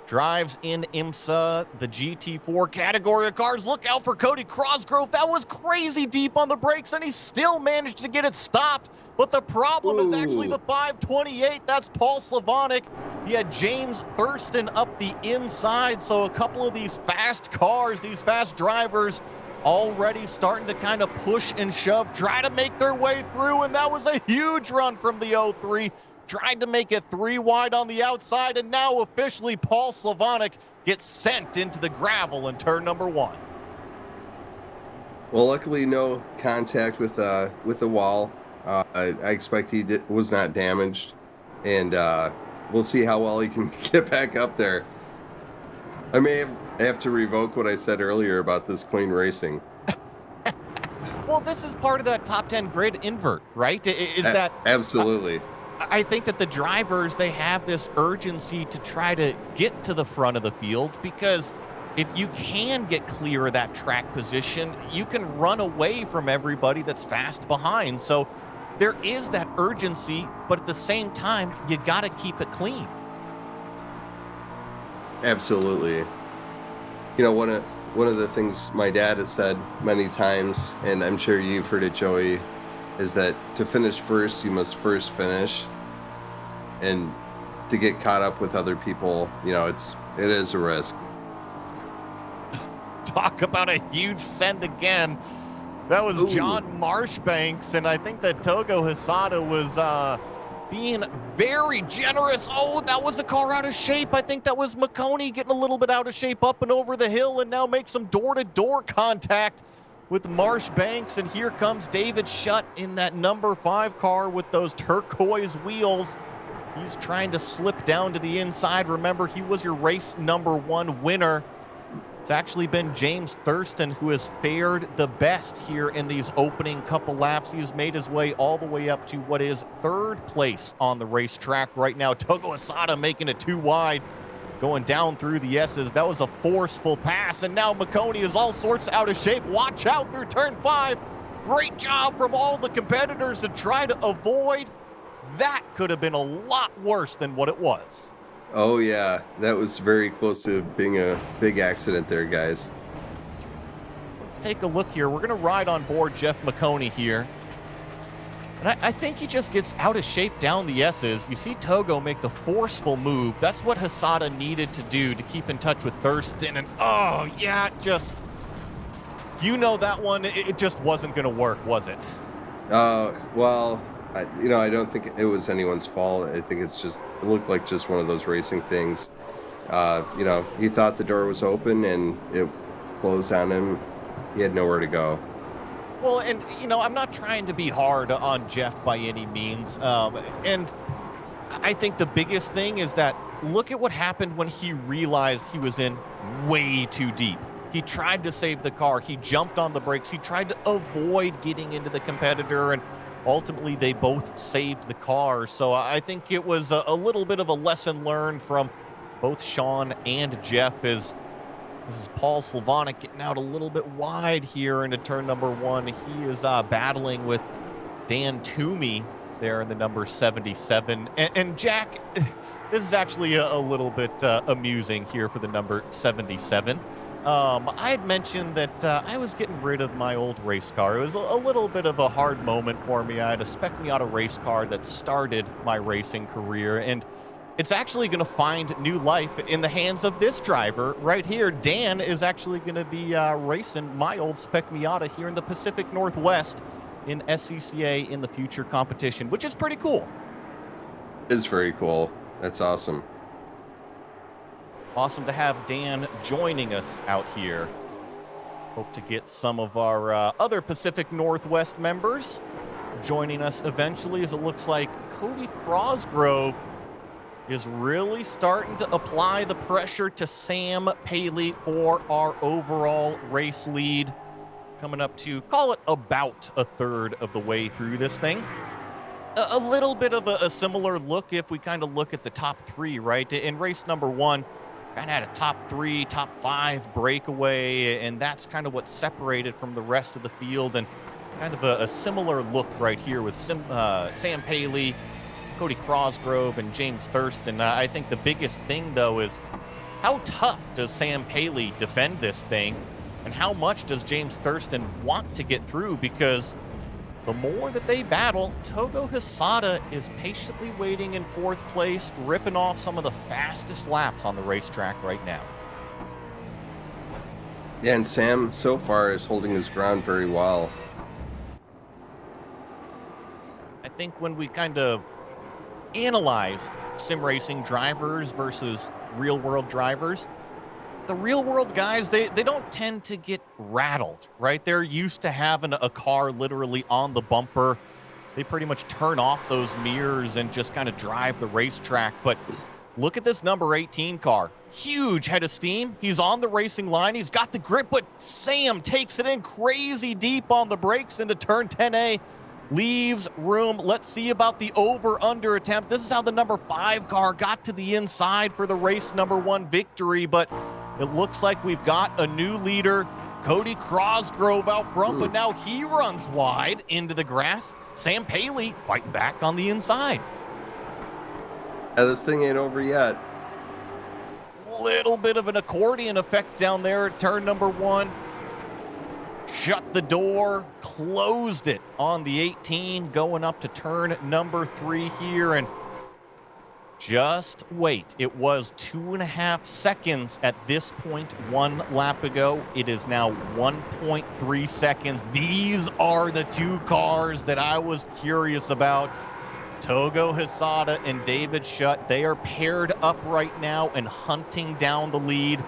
drives in IMSA, the GT4 category of cars. Look out for Cody Crosgrove. That was crazy deep on the brakes, and he still managed to get it stopped. But the problem is actually the 528. That's Paul Slavonic. He had James Thurston up the inside. So a couple of these fast cars, these fast drivers, already starting to kind of push and shove, try to make their way through, and that was a huge run from the 03. Tried to make it 3 wide on the outside, and now officially Paul Slavonic gets sent into the gravel in turn number 1. Well, luckily no contact with the wall. I expect he was not damaged, and we'll see how well he can get back up there. I may have to revoke what I said earlier about this clean racing. Well, this is part of that top 10 grid invert, right? Is that absolutely? I think that the drivers, they have this urgency to try to get to the front of the field, because if you can get clear of that track position, you can run away from everybody that's fast behind. So there is that urgency, but at the same time, you got to keep it clean. Absolutely. One of the things my dad has said many times, and I'm sure you've heard it, Joey, is that to finish first, you must first finish. And to get caught up with other people, it is a risk. Talk about a huge send again. That was John Marshbanks, and I think that Togo Hisada was being very generous. Oh, that was a car out of shape. I think that was McConey getting a little bit out of shape up and over the hill, and now makes some door-to-door contact with Marshbanks. And here comes David Shutt in that number 5 car with those turquoise wheels. He's trying to slip down to the inside. Remember, he was your race number 1 winner. It's actually been James Thurston who has fared the best here in these opening couple laps. He has made his way all the way up to what is 3rd place on the racetrack right now. Togo Hisada making it 2 wide, going down through the S's. That was a forceful pass, and now McConey is all sorts out of shape. Watch out through turn 5. Great job from all the competitors to try to avoid. That could have been a lot worse than what it was. Oh, yeah. That was very close to being a big accident there, guys. Let's take a look here. We're going to ride on board Jeff McConey here. And I think he just gets out of shape down the S's. You see Togo make the forceful move. That's what Hisada needed to do to keep in touch with Thurston. And, oh, yeah, just... that one, it just wasn't going to work, was it? Well... I don't think it was anyone's fault. I think it looked like just one of those racing things. He thought the door was open and it closed on him. He had nowhere to go. Well, and, I'm not trying to be hard on Jeff by any means. And I think the biggest thing is that look at what happened when he realized he was in way too deep. He tried to save the car. He jumped on the brakes. He tried to avoid getting into the competitor, and ultimately, they both saved the car. So I think it was a little bit of a lesson learned from both Sean and Jeff. This is Paul Slavonic getting out a little bit wide here into turn number 1. He is battling with Dan Toomey there in the number 77. And Jack, this is actually a little bit amusing here for the number 77. I had mentioned that I was getting rid of my old race car. It was a little bit of a hard moment for me. I had a Spec Miata race car that started my racing career, and it's actually going to find new life in the hands of this driver right here. Dan is actually going to be racing my old Spec Miata here in the Pacific Northwest in SCCA in the future competition, which is pretty cool. It is very cool. That's awesome. Awesome to have Dan joining us out here. Hope to get some of our other Pacific Northwest members joining us eventually, as it looks like Cody Crosgrove is really starting to apply the pressure to Sam Paley for our overall race lead. Coming up to, call it about a third of the way through this thing. A little bit of a similar look if we kind of look at the top three, right? In race number one, kind of had a top three, top five breakaway, and that's kind of what separated from the rest of the field. And kind of a similar look right here with Sam Paley, Cody Crosgrove, and James Thurston. I think the biggest thing, though, is how tough does Sam Paley defend this thing, and how much does James Thurston want to get through? Because the more that they battle, Togo Hisada is patiently waiting in fourth place, ripping off some of the fastest laps on the racetrack right now. Yeah, and Sam so far is holding his ground very well. I think when we kind of analyze sim racing drivers versus real world drivers, the real world guys, they don't tend to get rattled, right? They're used to having a car literally on the bumper. They pretty much turn off those mirrors and just kind of drive the racetrack. But look at this number 18 car. Huge head of steam. He's on the racing line. He's got the grip, but Sam takes it in crazy deep on the brakes into turn 10A. Leaves room. Let's see about the over-under attempt. This is how the number 5 car got to the inside for the race number 1 victory, but it looks like we've got a new leader. Cody Crosgrove out front, but now he runs wide into the grass. Sam Paley fighting back on the inside. Yeah, this thing ain't over yet. Little bit of an accordion effect down there at turn number 1. Shut the door, closed it on the 18, going up to turn number 3 here, and just wait. It was 2.5 seconds at this point 1 lap ago. It is now 1.3 seconds. These are the 2 cars that I was curious about. Togo Hisada and David Shutt, they are paired up right now and hunting down the lead.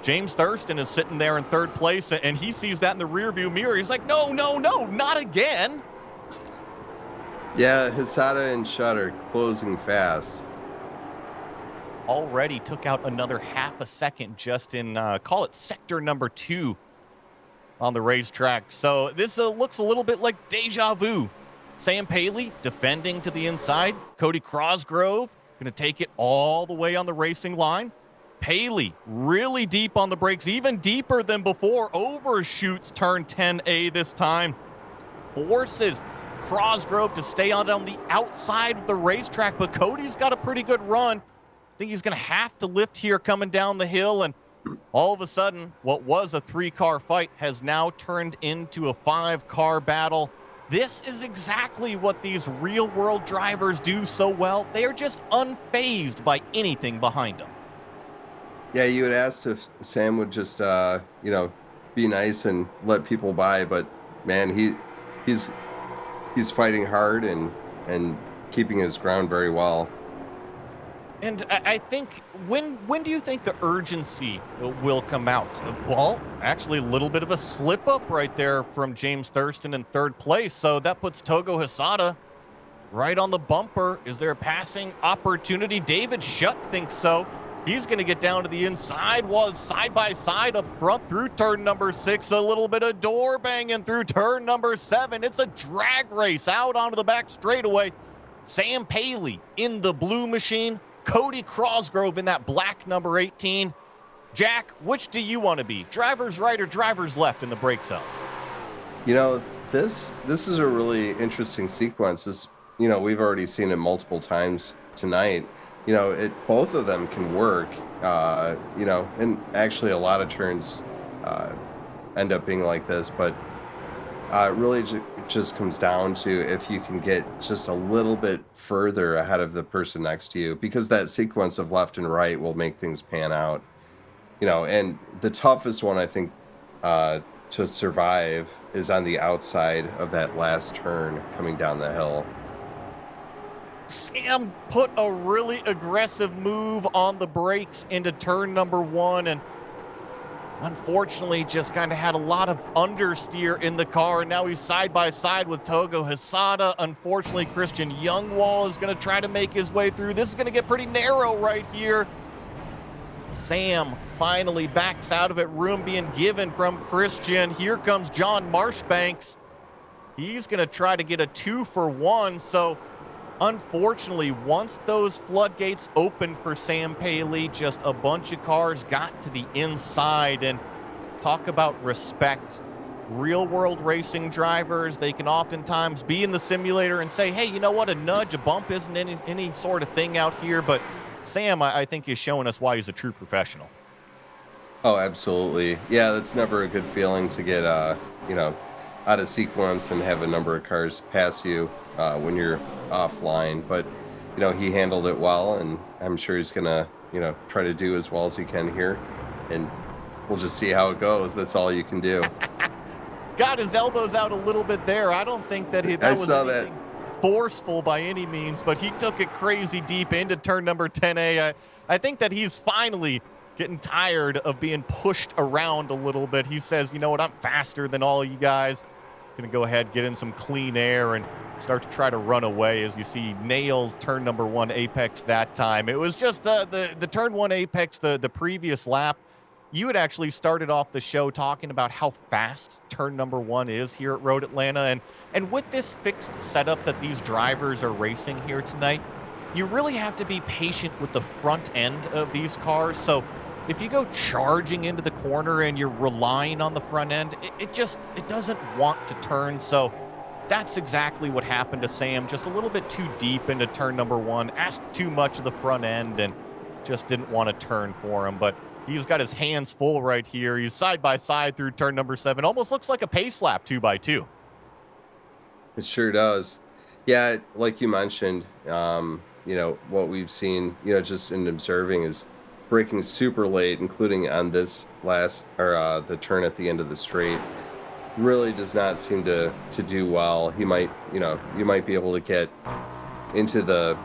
James Thurston is sitting there in 3rd place, and he sees that in the rearview mirror. He's like, no, not again. Yeah, Hisada and Shutt are closing fast. Already took out another 0.5 second just in, call it sector number 2 on the racetrack. So this looks a little bit like deja vu. Sam Paley defending to the inside. Cody Crosgrove going to take it all the way on the racing line. Paley really deep on the brakes, even deeper than before. Overshoots turn 10A this time. Forces Crosgrove to stay on the outside of the racetrack, but Cody's got a pretty good run. I think he's going to have to lift here coming down the hill, and all of a sudden, what was a 3-car fight has now turned into a 5-car battle. This is exactly what these real-world drivers do so well. They are just unfazed by anything behind them. Yeah, you had asked if Sam would just, be nice and let people by, but man, he's fighting hard and keeping his ground very well. And I think, when do you think the urgency will come out? Well, actually, a little bit of a slip up right there from James Thurston in 3rd place. So that puts Togo Hisada right on the bumper. Is there a passing opportunity? David Shutt thinks so. He's going to get down to the inside while it's side by side up front through turn number 6. A little bit of door banging through turn number 7. It's a drag race out onto the back straightaway. Sam Paley in the blue machine. Cody Crosgrove in that black number 18. Jack, which do you want to be? Driver's right or driver's left in the brake zone? This is a really interesting sequence. We've already seen it multiple times tonight. Both of them can work, and actually a lot of turns end up being like this, but it really just comes down to if you can get just a little bit further ahead of the person next to you, because that sequence of left and right will make things pan out. And the toughest one, I think, to survive is on the outside of that last turn coming down the hill. Sam put a really aggressive move on the brakes into turn number 1, and unfortunately just kind of had a lot of understeer in the car, and now he's side by side with Togo Hisada. Unfortunately, Christian Youngwall is going to try to make his way through. This is going to get pretty narrow right here. Sam finally backs out of it, room being given from Christian. Here comes John Marshbanks. He's going to try to get a 2-for-1, so unfortunately, once those floodgates opened for Sam Paley, just a bunch of cars got to the inside. And talk about respect. Real-world racing drivers, they can oftentimes be in the simulator and say, hey, you know what, a nudge, a bump isn't any sort of thing out here. But Sam, I think, is showing us why he's a true professional. Oh, absolutely. Yeah, that's never a good feeling to get, out of sequence and have a number of cars pass you when you're offline. But, he handled it well, and I'm sure he's going to, try to do as well as he can here. And we'll just see how it goes. That's all you can do. Got his elbows out a little bit there. I don't think that was anything forceful by any means, but he took it crazy deep into turn number 10A. I think that he's finally getting tired of being pushed around a little bit. He says, you know what, I'm faster than all you guys. Going to go ahead, get in some clean air, and start to try to run away. As you see, nails turn number 1 apex that time. It was just the turn 1 apex the previous lap. You had actually started off the show talking about how fast turn number 1 is here at Road Atlanta. And with this fixed setup that these drivers are racing here tonight, you really have to be patient with the front end of these cars. So if you go charging into the corner and you're relying on the front end, it doesn't want to turn. So that's exactly what happened to Sam. Just a little bit too deep into turn number 1, asked too much of the front end, and just didn't want to turn for him. But he's got his hands full right here. He's side by side through turn number 7. Almost looks like a pace lap 2x2. It sure does. Yeah, like you mentioned, what we've seen, just in observing is braking super late, including on this the turn at the end of the straight. Really does not seem to do well. He might, you might be able to get into the,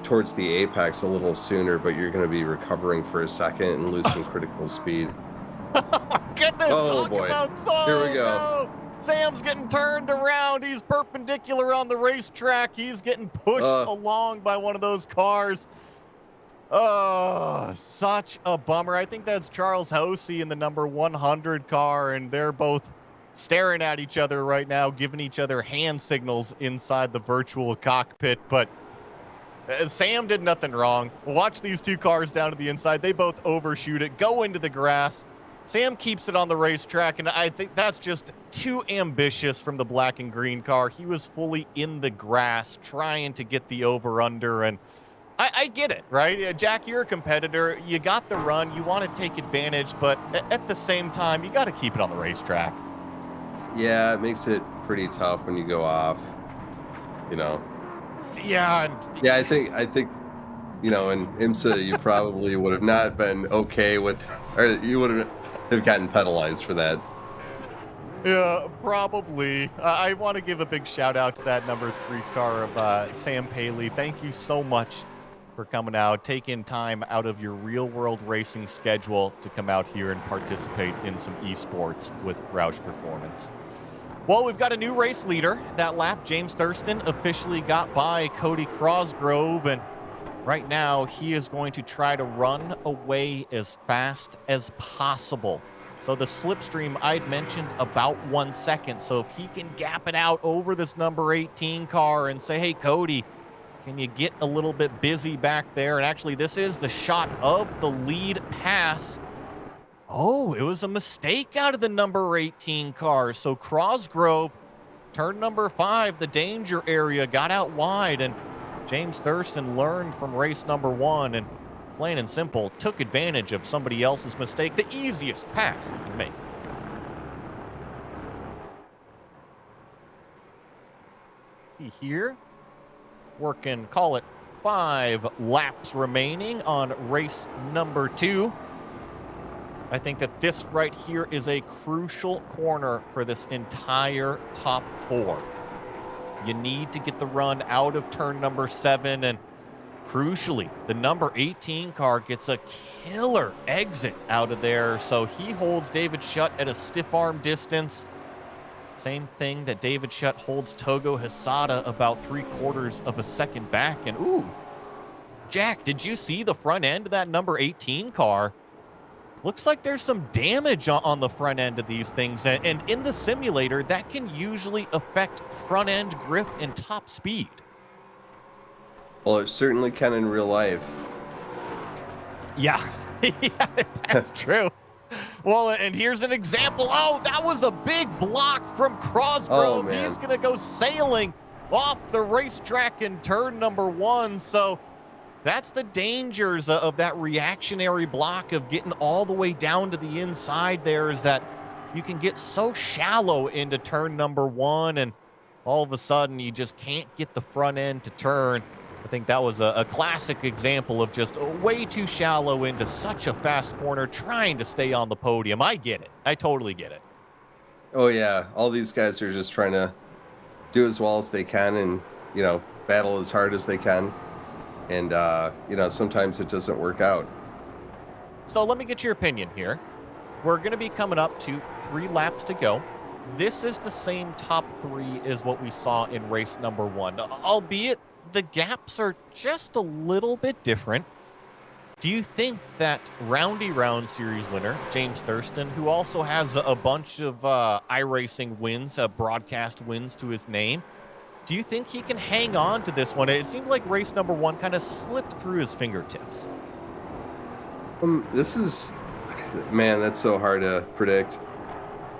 towards the apex a little sooner, but you're going to be recovering for a second and lose some critical speed. Goodness, oh boy, here we go. No. Sam's getting turned around. He's perpendicular on the racetrack. He's getting pushed along by one of those cars. Oh, such a bummer. I think that's Charles Hosey in the number 100 car, and they're both staring at each other right now, giving each other hand signals inside the virtual cockpit. But Sam did nothing wrong. Watch these two cars down to the inside. They both overshoot it, go into the grass. Sam keeps it on the racetrack, and I think that's just too ambitious from the black and green car. He was fully in the grass trying to get the over-under, and I get it, right? Jack, you're a competitor. You got the run. You want to take advantage, but at the same time, you got to keep it on the racetrack. Yeah, it makes it pretty tough when you go off, Yeah. Yeah, I think, in IMSA, you probably would have not been okay with, or you would have gotten penalized for that. Yeah, probably. I want to give a big shout out to that number 3 car of Sam Paley. Thank you so much for coming out, taking time out of your real world racing schedule to come out here and participate in some esports with Roush Performance. Well, we've got a new race leader. That lap, James Thurston officially got by Cody Crosgrove, and right now he is going to try to run away as fast as possible. So the slipstream I'd mentioned about 1 second. So if he can gap it out over this number 18 car and say, hey, Cody, can you get a little bit busy back there? And actually, this is the shot of the lead pass. Oh, it was a mistake out of the number 18 car. So Crosgrove, turn number 5, the danger area, got out wide. And James Thurston learned from race number 1 and plain and simple took advantage of somebody else's mistake, the easiest pass you can make. Let's see here. Working, call it 5 laps remaining on race number 2. I think that this right here is a crucial corner for this entire top 4. You need to get the run out of turn number 7, and Crucially, the number 18 car gets a killer exit out of there, so he holds David Shutt at a stiff arm distance. Same thing that David Shutt holds Togo Hisada about 3/4 of a second back. And ooh, Jack, did you see the front end of that number 18 car? Looks like there's some damage on the front end of these things. And in the simulator, that can usually affect front end grip and top speed. Well, it certainly can in real life. Yeah, yeah, that's true. Well, and here's an example. Oh, that was a big block from Cosgrove. Oh, man. He's going to go sailing off the racetrack in turn number 1. So that's the dangers of that reactionary block of getting all the way down to the inside there, is that you can get so shallow into turn number 1 and all of a sudden you just can't get the front end to turn. I think that was a classic example of just way too shallow into such a fast corner trying to stay on the podium. I get it. I totally get it. Oh, yeah. All these guys are just trying to do as well as they can and, battle as hard as they can. And, sometimes it doesn't work out. So let me get your opinion here. We're going to be coming up to 3 laps to go. This is the same top 3 as what we saw in race number 1, albeit the gaps are just a little bit different. Do you think that Roundy Round Series winner, James Thurston, who also has a bunch of iRacing wins, broadcast wins to his name, do you think he can hang on to this one? It seemed like race number 1 kind of slipped through his fingertips. This is, man, that's so hard to predict.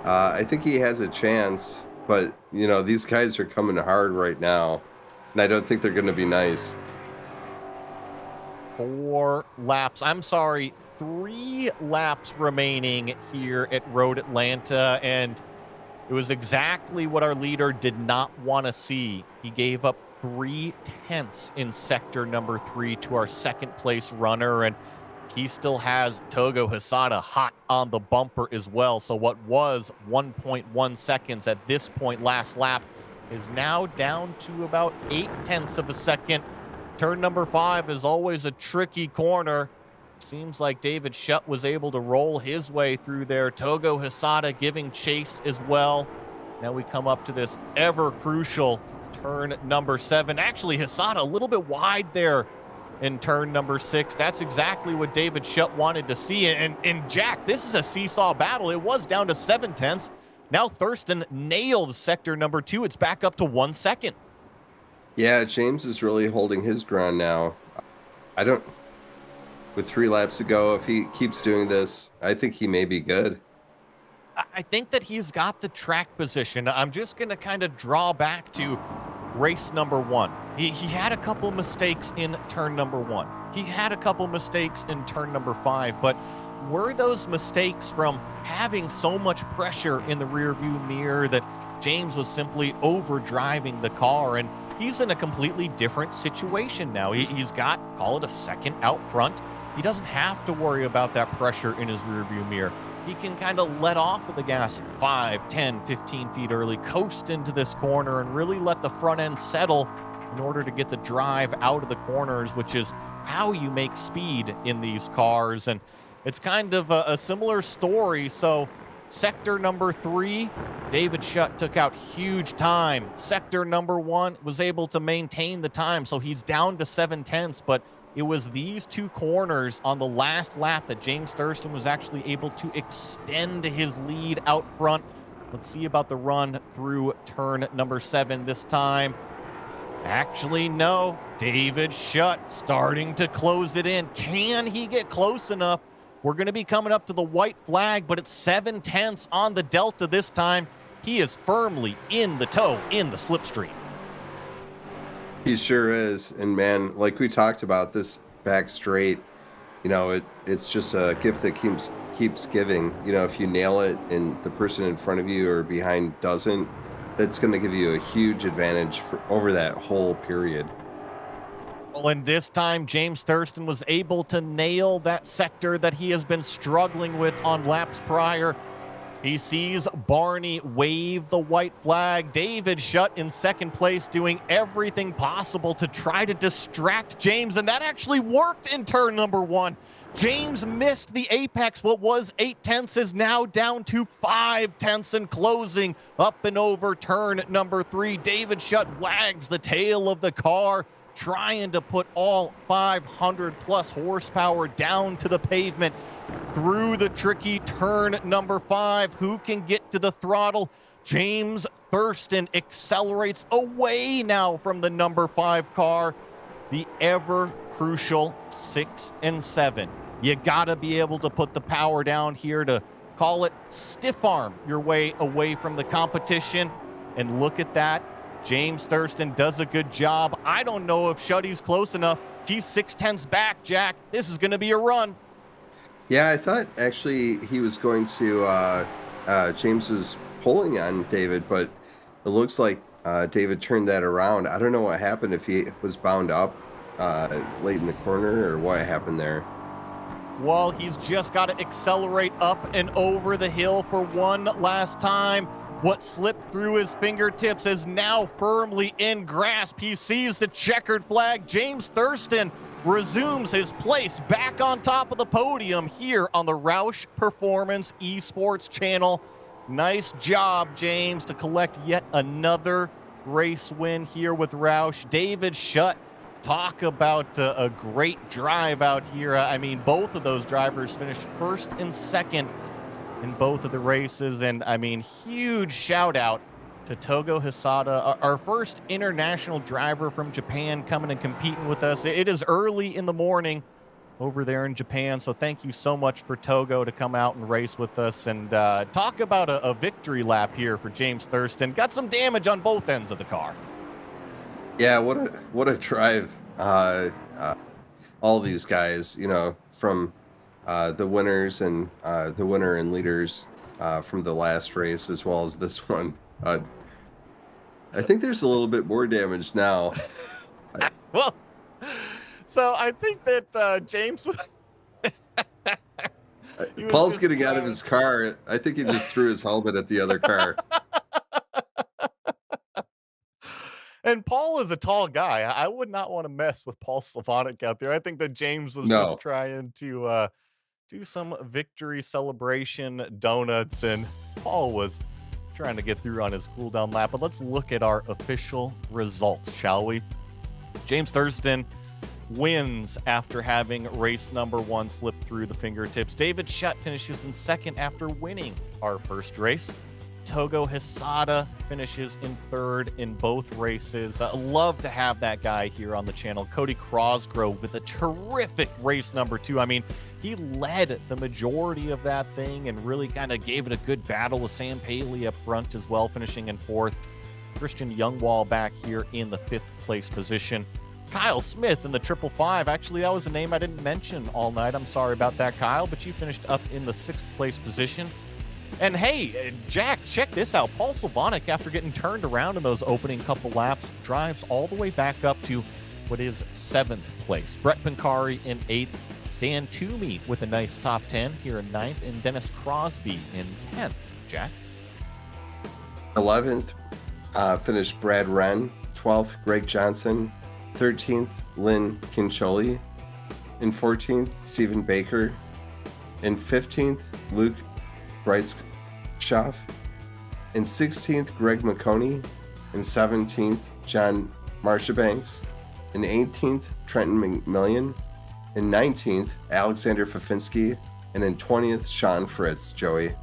I think he has a chance, but, these guys are coming hard right now. And I don't think they're going to be nice. 4 laps. I'm sorry, 3 laps remaining here at Road Atlanta. And it was exactly what our leader did not want to see. He gave up 3/10 in sector number 3 to our second place runner. And he still has Togo Hisada hot on the bumper as well. So what was 1.1 seconds at this point last lap is now down to about 0.8 of a second. Turn number 5 is always a tricky corner. Seems like David Shutt was able to roll his way through there. Togo Hisada giving chase as well. Now we come up to this ever crucial turn number 7. Actually, Hisada a little bit wide there in turn number 6. That's exactly what David Shutt wanted to see. And Jack, this is a seesaw battle. It was down to 0.7. Now Thurston nailed sector number 2. It's back up to 1 second. Yeah, James is really holding his ground now. With 3 laps to go, if he keeps doing this, I think he may be good. I think that he's got the track position. I'm just going to kind of draw back to race number 1. He had a couple mistakes in turn number 1. He had a couple mistakes in turn number 5, but were those mistakes from having so much pressure in the rearview mirror that James was simply overdriving the car? And he's in a completely different situation now. He's got, call it a second out front. He doesn't have to worry about that pressure in his rearview mirror. He can kind of let off of the gas 5, 10, 15 feet early, coast into this corner, and really let the front end settle in order to get the drive out of the corners, which is how you make speed in these cars. And it's kind of a similar story. So sector number 3, David Shutt took out huge time. Sector number 1 was able to maintain the time, so he's down to 0.7, but it was these 2 corners on the last lap that James Thurston was actually able to extend his lead out front. Let's see about the run through turn number 7 this time. Actually, no. David Shutt starting to close it in. Can he get close enough? We're going to be coming up to the white flag, but it's 0.7 on the Delta this time. He is firmly in the tow, in the slipstream. He sure is. And man, like we talked about, this back straight, it's just a gift that keeps giving. If you nail it and the person in front of you or behind doesn't, that's going to give you a huge advantage over that whole period. Well, and this time, James Thurston was able to nail that sector that he has been struggling with on laps prior. He sees Barney wave the white flag. David Shutt in second place, doing everything possible to try to distract James, and that actually worked in turn number 1. James missed the apex. What was 8/10 is now down to 5/10 and closing up and over turn number 3. David Shutt wags the tail of the car, trying to put all 500 plus horsepower down to the pavement through the tricky turn number 5. Who can get to the throttle? James Thurston accelerates away now from the number 5 car. The ever crucial 6 and 7. You gotta be able to put the power down here to call it stiff arm your way away from the competition. And look at that. James Thurston does a good job. I don't know if Shuddy's close enough. He's 6/10 back, Jack. This is going to be a run. Yeah, I thought actually he was going to, James was pulling on David, but it looks like David turned that around. I don't know what happened, if he was bound up late in the corner or what happened there. Well, he's just got to accelerate up and over the hill for one last time. What slipped through his fingertips is now firmly in grasp. He sees the checkered flag. James Thurston resumes his place back on top of the podium here on the Roush Performance Esports channel. Nice job, James, to collect yet another race win here with Roush. David Shutt, talk about a great drive out here. I mean, both of those drivers finished first and second in both of the races. And I mean, huge shout out to Togo Hisada, our first international driver from Japan coming and competing with us. It is early in the morning over there in Japan, so thank you so much for Togo to come out and race with us and talk about a victory lap here for James Thurston. Got some damage on both ends of the car. Yeah, what a drive. All these guys, you know, from the winners and the winner and leaders from the last race as well as this one. I think there's a little bit more damage now. Well, so I think that James Paul's getting out of his car. I think he just threw his helmet at the other car. And Paul is a tall guy. I would not want to mess with Paul Slavonic out there. I think that James was just trying to do some victory celebration donuts, and Paul was trying to get through on his cool down lap. But let's look at our official results, shall we? James Thurston wins after having race number 1 slip through the fingertips. David Shutt finishes in second after winning our first race. Togo Hisada finishes in third in both races. Love to have that guy here on the channel. Cody Crosgrove with a terrific race number 2. I mean, he led the majority of that thing and really kind of gave it a good battle with Sam Paley up front as well, finishing in 4th. Christian Youngwall back here in the 5th place position. Kyle Smith in the 555. Actually, that was a name I didn't mention all night. I'm sorry about that, Kyle, but you finished up in the 6th place position. And hey, Jack, check this out. Paul Slavonic, after getting turned around in those opening couple laps, drives all the way back up to what is 7th place. Brett Pancari in 8th. Dan Toomey with a nice top 10 here in 9th. And Dennis Crosby in 10th. Jack? 11th finished Brad Wren. 12th, Greg Johnson. 13th, Lynn Kincholi. In 14th, Stephen Baker. In 15th, Luke Breitschaff. In 16th, Greg McConey. In 17th, John Marshabanks. In 18th, Trenton McMillian. In 19th, Alexander Fafinski. And in 20th, Sean Fritz, Joey.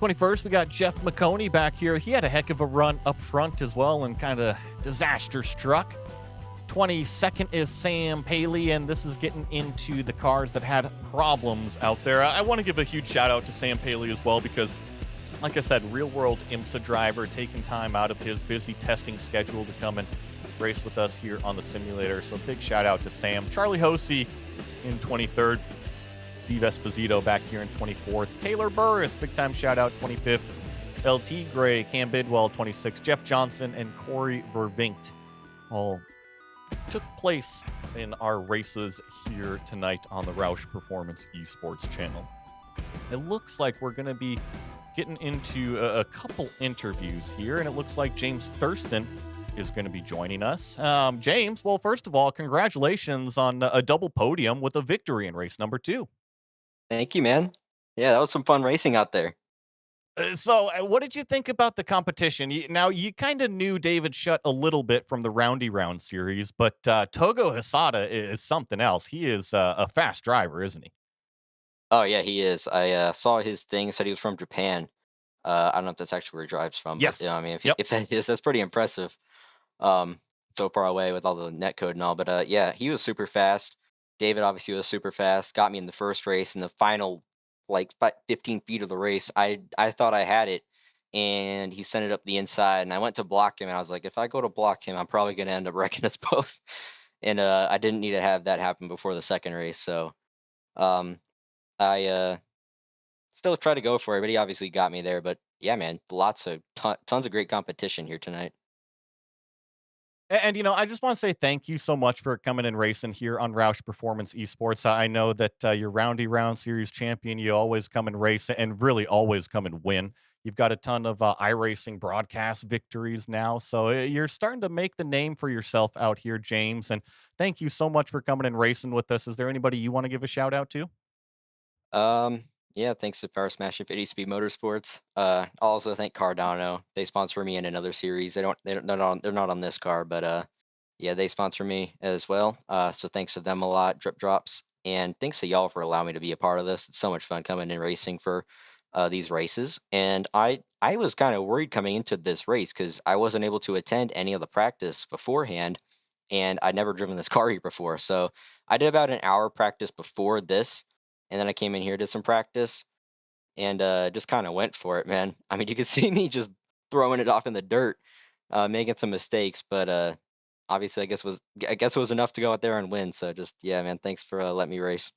21st, we got Jeff McConey back here. He had a heck of a run up front as well and kind of disaster struck. 22nd is Sam Paley, and this is getting into the cars that had problems out there. I want to give a huge shout out to Sam Paley as well because, like I said, real-world IMSA driver, taking time out of his busy testing schedule to come and race with us here on the simulator. So big shout out to Sam. Charlie Hosey in 23rd. Steve Esposito back here in 24th. Taylor Burris, big time shout out, 25th. LT Gray, Cam Bidwell, 26th. Jeff Johnson and Corey Vervinkt all took place in our races here tonight on the Roush Performance Esports channel. it looks like we're going to be getting into a couple interviews here, and it looks like James Thurston is going to be joining us. James, well, first of all, congratulations on a double podium with a victory in race number two. Thank you, man. Yeah, that was some fun racing out there. What did you think about the competition? Now, you kind of knew David Shutt a little bit from the Roundy Round series, but Togo Hisada is something else. He is a fast driver, isn't he? Oh yeah, he is. I saw his thing. Said he was from Japan. I don't know if that's actually where he drives from, but Yes. I mean, Yep. if that is, that's pretty impressive. Um, so far away with all the net code and all, but yeah, he was super fast. David obviously was super fast. Got me in the first race. In the final, like 15 feet of the race, I thought I had it, and he sent it up the inside, and I went to block him, and I was like, if I go to block him, I'm probably gonna end up wrecking us both. And I didn't need to have that happen before the second race, so um, I still try to go for it, but he obviously got me there. But yeah, man, lots of tons of great competition here tonight. And I just want to say thank you so much for coming and racing here on Roush Performance Esports. I know that you're Roundy Round Series champion. You always come and race and really always come and win. You've got a ton of iRacing broadcast victories now. So you're starting to make the name for yourself out here, James. And thank you so much for coming and racing with us. Is there anybody you want to give a shout out to? Um, yeah, thanks to Power Smash Infinity Speed Motorsports. I'll also thank Cardano. They sponsor me in another series. They're not on this car, but yeah, they sponsor me as well. So thanks to them a lot, Drip Drops, and thanks to y'all for allowing me to be a part of this. It's so much fun coming and racing for these races. And I was kind of worried coming into this race because I wasn't able to attend any of the practice beforehand, and I'd never driven this car here before. So I did about an hour practice before this, and then I came in here, did some practice, and just kind of went for it, man. I mean, you could see me just throwing it off in the dirt, making some mistakes, but obviously, I guess it was enough to go out there and win. So just yeah, man, thanks for letting me race.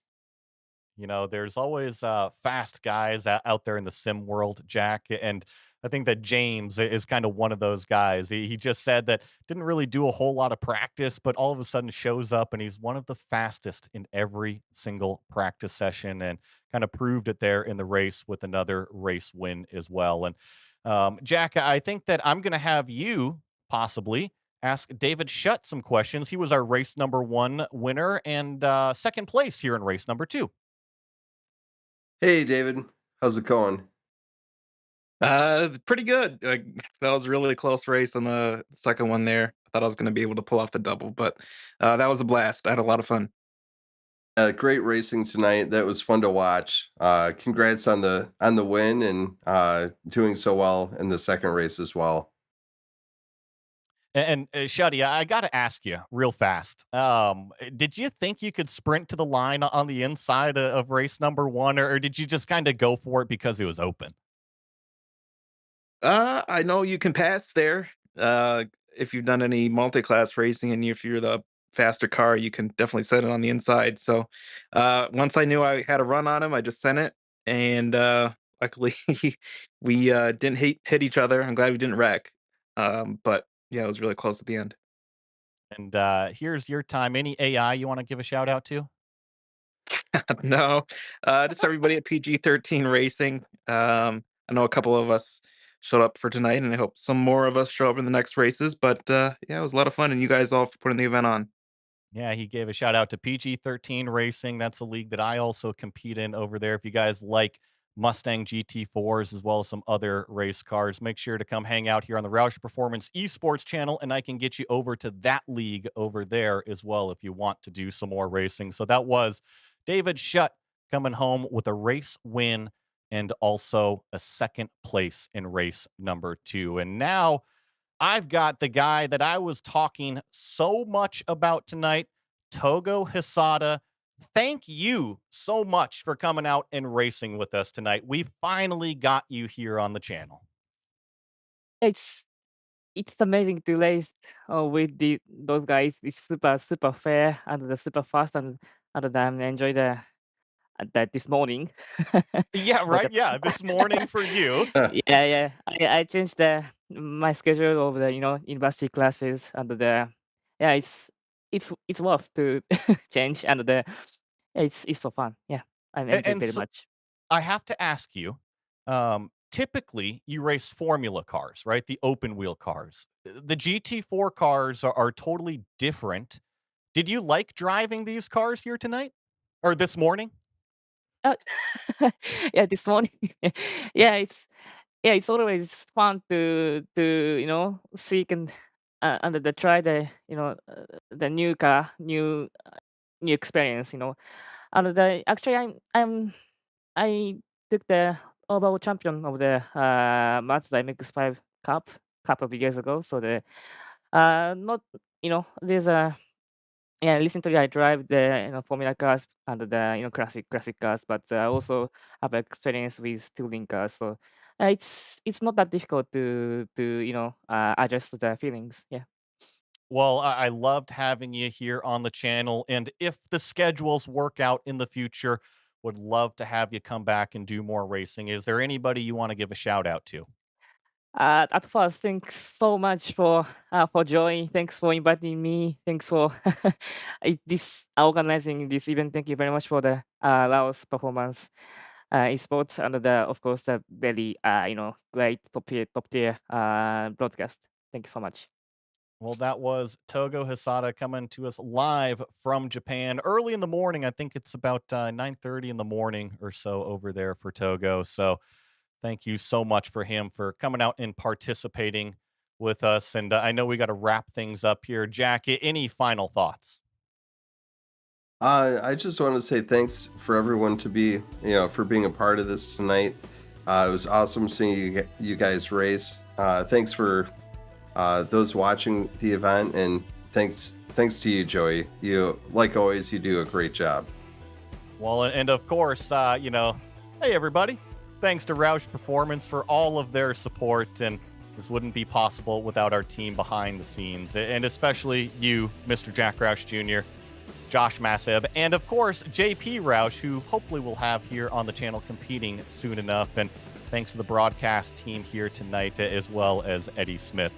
There's always fast guys out there in the sim world, Jack. And I think that James is kind of one of those guys. He just said that didn't really do a whole lot of practice, but all of a sudden shows up and he's one of the fastest in every single practice session and kind of proved it there in the race with another race win as well. And Jack, I think that I'm going to have you possibly ask David Shutt some questions. He was our race number one winner and second place here in race number two. Hey, David. How's it going? Pretty good. That was a really close race on the second one there. I thought I was going to be able to pull off the double, but that was a blast. I had a lot of fun. Great racing tonight. That was fun to watch. Congrats on the win and doing so well in the second race as well. And Shuddy, I got to ask you real fast. Did you think you could sprint to the line on the inside of race number one, or did you just kind of go for it because it was open? I know you can pass there. If you've done any multi-class racing and if you're the faster car, you can definitely set it on the inside. So once I knew I had a run on him, I just sent it, and luckily we didn't hit each other. I'm glad we didn't wreck. But yeah, it was really close at the end. And here's your time. Any AI you want to give a shout out to? No, just everybody at PG-13 Racing. I know a couple of us showed up for tonight, and I hope some more of us show up in the next races. But yeah, it was a lot of fun, and you guys all for putting the event on. Yeah, he gave a shout out to PG-13 Racing. That's a league that I also compete in over there. If you guys like Mustang GT4s as well as some other race cars, make sure to come hang out here on the Roush Performance Esports channel, and I can get you over to that league over there as well if you want to do some more racing. So that was David Shutt coming home with a race win and also a second place in race number two. And now I've got the guy that I was talking so much about tonight, Togo Hisada. Thank you so much for coming out and racing with us tonight. We finally got you here on the channel. It's it's amazing to race with those guys. It's super fair and the super fast and then enjoy that this morning. Yeah, But right. Yeah, this morning for you. yeah, I changed my schedule of the university classes and the yeah it's worth to change and the yeah, it's so fun. Yeah, I And, enjoy and very so much. I have to ask you, typically you race formula cars, right? The open wheel cars. The GT4 cars are totally different. Did you like driving these cars here tonight or this morning? Uh, yeah, this morning. yeah, it's always fun to seek and the try the new car, new experience. And actually I took the overall champion of the Mazda MX-5 Cup couple of years ago. So not there's a yeah, recently I drive the Formula cars and the classic cars, but also have experience with touring cars. So it's not that difficult to adjust the feelings. Yeah. Well, I loved having you here on the channel. And if the schedules work out in the future, would love to have you come back and do more racing. Is there anybody you want to give a shout out to? At first, thanks so much for joining. Thanks for inviting me. Thanks for this organizing this event. Thank you very much for the Laos performance esports and of course the very great top tier broadcast. Thank you so much. Well, that was Togo Hisada coming to us live from Japan early in the morning. I think it's about 9:30 in the morning or so over there for Togo. So thank you so much for him for coming out and participating with us. And I know we got to wrap things up here. Jack, any final thoughts? I just want to say thanks for everyone to be, for being a part of this tonight. It was awesome seeing you guys race. Thanks for those watching the event, and thanks to you, Joey. You, like always, you do a great job. Well, and of course, hey, everybody. Thanks to Roush Performance for all of their support. And this wouldn't be possible without our team behind the scenes, and especially you, Mr. Jack Roush Jr., Josh Masseb, and of course, JP Roush, who hopefully we'll have here on the channel competing soon enough. And thanks to the broadcast team here tonight, as well as Eddie Smith.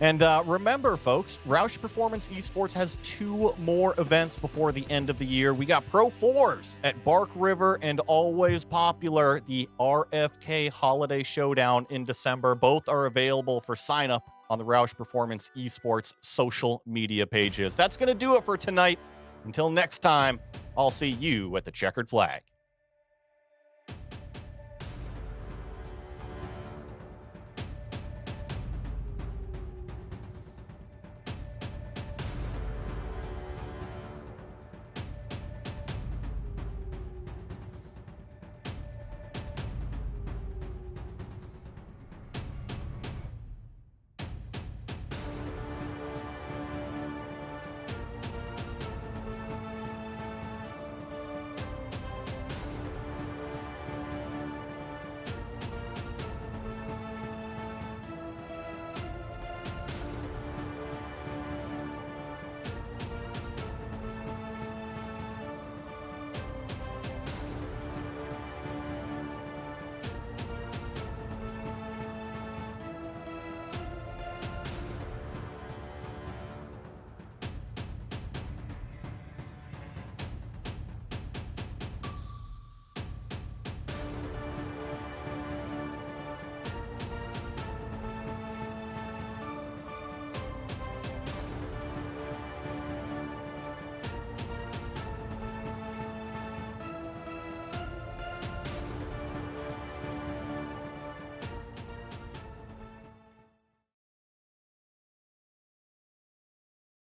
And remember, folks, Roush Performance Esports has 2 more events before the end of the year. We got Pro 4s at Bark River and always popular, the RFK Holiday Showdown in December. Both are available for sign up on the Roush Performance Esports social media pages. That's going to do it for tonight. Until next time, I'll see you at the checkered flag.